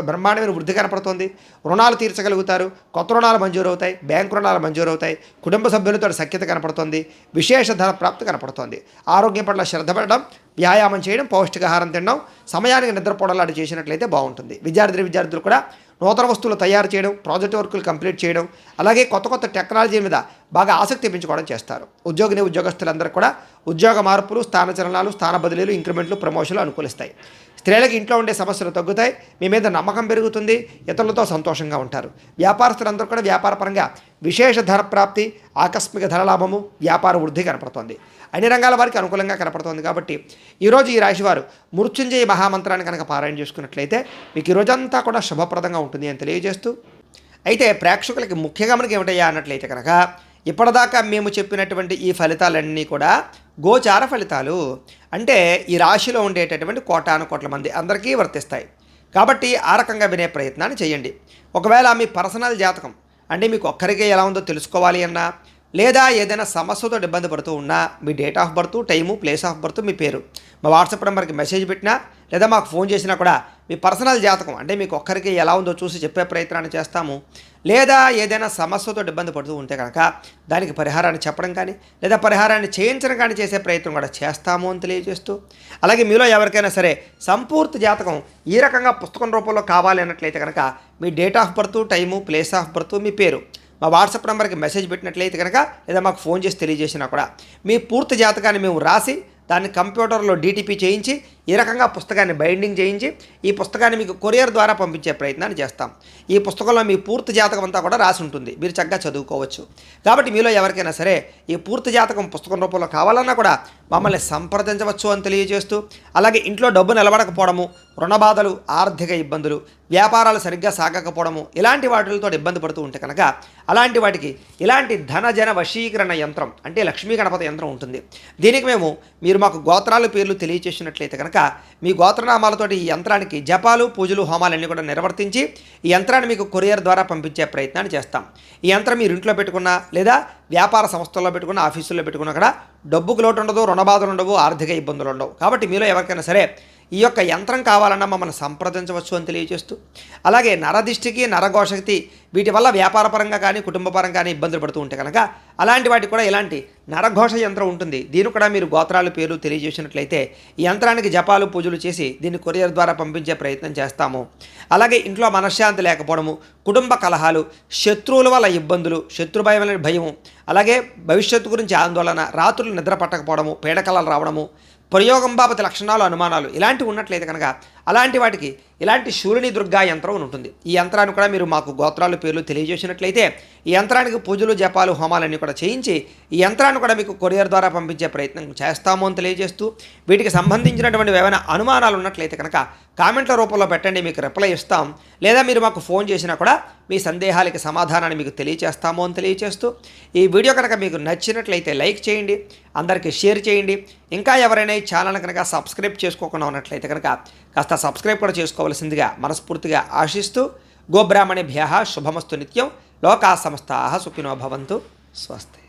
బ్రహ్మాండమైన వృద్ధి కనపడుతుంది. రుణాలు తీర్చగలుగుతారు. కొత్త రుణాలు మంజూరు అవుతాయి. బ్యాంకు రుణాలు మంజూరు అవుతాయి. కుటుంబ సభ్యులతో సఖ్యత కనపడుతుంది. విశేష ధన ప్రాప్తి కనపడుతుంది. ఆరోగ్యం పట్ల శ్రద్ధ పెట్టడం, వ్యాయామం చేయడం, పౌష్టికాహారం తినడం, సమయానికి నిద్రపోవడం లాంటి చేసినట్లయితే బాగుంటుంది. విద్యార్థులు కూడా నూతన వస్తువులు తయారు చేయడం, ప్రాజెక్ట్ వర్కులు కంప్లీట్ చేయడం, అలాగే కొత్త టెక్నాలజీ మీద బాగా ఆసక్తి పెంచుకోవడం చేస్తారు. ఉద్యోగస్తులందరూ కూడా ఉద్యోగ మార్పులు, స్థానచలనాలు, స్థాన బదిలీలు, ఇంక్రిమెంట్లు, ప్రమోషన్లు అనుకూలిస్తాయి. స్త్రీలకు ఇంట్లో ఉండే సమస్యలు తగ్గుతాయి. మీ మీద నమ్మకం పెరుగుతుంది. ఇతరులతో సంతోషంగా ఉంటారు. వ్యాపారస్తులందరూ కూడా వ్యాపారపరంగా విశేష ధన ప్రాప్తి, ఆకస్మిక ధనలాభము, వ్యాపార వృద్ధి కనపడుతోంది. అన్ని రంగాల వారికి అనుకూలంగా కనపడుతోంది. కాబట్టి ఈరోజు ఈ రాశివారు మృత్యుంజయ మహామంత్రాన్ని కనుక పారాయణ చేసుకున్నట్లయితే మీకు ఈ రోజంతా కూడా శుభప్రదంగా ఉంటుంది అని తెలియజేస్తూ, అయితే ప్రేక్షకులకి ముఖ్యంగా మనకి ఏమిటయ్యా అన్నట్లయితే కనుక ఇప్పటిదాకా మేము చెప్పినటువంటి ఈ ఫలితాలన్నీ కూడా గోచార ఫలితాలు. అంటే ఈ రాశిలో ఉండేటటువంటి కోటాను కోట్ల మంది అందరికీ వర్తిస్తాయి. కాబట్టి ఆ రకంగా వినే ప్రయత్నాన్ని చేయండి. ఒకవేళ మీ పర్సనల్ జాతకం అంటే మీకు ఒక్కరికే ఎలా ఉందో తెలుసుకోవాలి అన్నా, లేదా ఏదైనా సమస్యతో ఇబ్బంది పడుతూ ఉన్నా మీ date of birth, time, place of birth, మీ పేరు మా వాట్సాప్ నెంబర్కి మెసేజ్ పెట్టినా లేదా మాకు ఫోన్ చేసినా కూడా మీ పర్సనల్ జాతకం అంటే మీకు ఒక్కరికి ఎలా ఉందో చూసి చెప్పే ప్రయత్నాన్ని చేస్తాము. లేదా ఏదైనా సమస్యతో ఇబ్బంది పడుతూ ఉంటే కనుక దానికి పరిహారాన్ని చెప్పడం కానీ లేదా పరిహారాన్ని చేయించడం కానీ చేసే ప్రయత్నం కూడా చేస్తాము అని తెలియజేస్తూ, అలాగే మీలో ఎవరికైనా సరే సంపూర్తి జాతకం ఈ రకంగా పుస్తకం రూపంలో కావాలి అన్నట్లయితే కనుక మీ date of birth, time, place of birth, మీ పేరు మా వాట్సాప్ నెంబర్కి మెసేజ్ పెట్టినట్లయితే కనుక లేదా మాకు ఫోన్ చేసి తెలియజేసినా కూడా మీ పూర్తి జాతకాన్ని మేము రాసి దాన్ని కంప్యూటర్లో డీటీపీ చేయించి ఈ రకంగా పుస్తకాన్ని బైండింగ్ చేయించి ఈ పుస్తకాన్ని మీకు కొరియర్ ద్వారా పంపించే ప్రయత్నాన్ని చేస్తాం. ఈ పుస్తకంలో మీ పూర్తి జాతకం అంతా కూడా రాసి ఉంటుంది, మీరు చక్కగా చదువుకోవచ్చు. కాబట్టి మీలో ఎవరికైనా సరే ఈ పూర్తి జాతకం పుస్తకం రూపంలో కావాలన్నా కూడా మమ్మల్ని సంప్రదించవచ్చు అని తెలియజేస్తూ, అలాగే ఇంట్లో డబ్బు నిలబడకపోవడము, రుణ బాధలు, ఆర్థిక ఇబ్బందులు, వ్యాపారాలు సరిగ్గా సాగకపోవడము, ఇలాంటి వాటితో ఇబ్బంది పడుతూ ఉంటే కనుక అలాంటి వాటికి ఇలాంటి ధనజన వశీకరణ యంత్రం అంటే లక్ష్మీ గణపతి యంత్రం ఉంటుంది. దీనికి మీరు మాకు గోత్రాల పేర్లు తెలియచేసినట్లయితే కనుక మీ గోత్రనామాలతోటి ఈ యంత్రానికి జపాలు, పూజలు, హోమాలన్నీ కూడా నిర్వర్తించి ఈ యంత్రాన్ని మీకు కొరియర్ ద్వారా పంపించే ప్రయత్నాన్ని చేస్తాం. ఈ యంత్రం మీరు ఇంట్లో పెట్టుకున్నా లేదా వ్యాపార సంస్థల్లో పెట్టుకున్న, ఆఫీసుల్లో పెట్టుకున్నా కూడా డబ్బుకు లోటు ఉండదు, రుణబాధలు ఉండవు, ఆర్థిక ఇబ్బందులు ఉండవు. కాబట్టి మీలో ఎవరికైనా సరే ఈ యొక్క యంత్రం కావాలన్నా మమ్మల్ని సంప్రదించవచ్చు అని తెలియజేస్తూ, అలాగే నరదిష్టికి, నరఘోషకి వీటి వల్ల వ్యాపారపరంగా కానీ కుటుంబపరంగా కానీ ఇబ్బందులు పడుతూ ఉంటే కనుక అలాంటి వాటికి కూడా ఇలాంటి నరఘోష యంత్రం ఉంటుంది. దీన్ని కూడా మీరు గోత్రాల పేర్లు తెలియజేసినట్లయితే ఈ యంత్రానికి జపాలు, పూజలు చేసి దీన్ని కొరియర్ ద్వారా పంపించే ప్రయత్నం చేస్తాము. అలాగే ఇంట్లో మనశ్శాంతి లేకపోవడము, కుటుంబ కలహాలు, శత్రువుల వల్ల ఇబ్బందులు, శత్రుభయం అనే భయము, అలాగే భవిష్యత్తు గురించి ఆందోళన, రాత్రులు నిద్ర పట్టకపోవడము, పీడకలలు రావడము, ప్రయోగం బాబతి లక్షణాలు, అనుమానాలు ఇలాంటివి ఉన్నట్లయితే కనుక అలాంటి వాటికి ఇలాంటి శూలిని దుర్గా యంత్రం ఉంటుంది. ఈ యంత్రాన్ని కూడా మీరు మాకు గోత్రాలు పేర్లు తెలియజేసినట్లయితే ఈ యంత్రానికి పూజలు, జపాలు, హోమాలన్నీ కూడా చేయించి ఈ యంత్రాన్ని కూడా మీకు కొరియర్ ద్వారా పంపించే ప్రయత్నం చేస్తాము అని తెలియజేస్తూ, వీటికి సంబంధించినటువంటి ఏమైనా అనుమానాలు ఉన్నట్లయితే కనుక కామెంట్ల రూపంలో పెట్టండి, మీకు రిప్లై ఇస్తాం. లేదా మీరు మాకు ఫోన్ చేసినా కూడా మీ సందేహాలకి సమాధానాన్ని మీకు తెలియజేస్తాము అని తెలియజేస్తూ, ఈ వీడియో కనుక మీకు నచ్చినట్లయితే లైక్ చేయండి, అందరికీ షేర్ చేయండి. ఇంకా ఎవరైనా ఈ ఛానల్ కనుక సబ్స్క్రైబ్ చేసుకోకుండా ఉన్నట్లయితే కనుక కాస్త సబ్స్క్రైబ్ కూడా చేసుకోవాల్సిందిగా మనస్ఫూర్తిగా ఆశిస్తూ, గోబ్రాహ్మణేభ్యః శుభమస్తు నిత్యం, లోకా సమస్తాః సుఖినో భవంతు. స్వస్తి.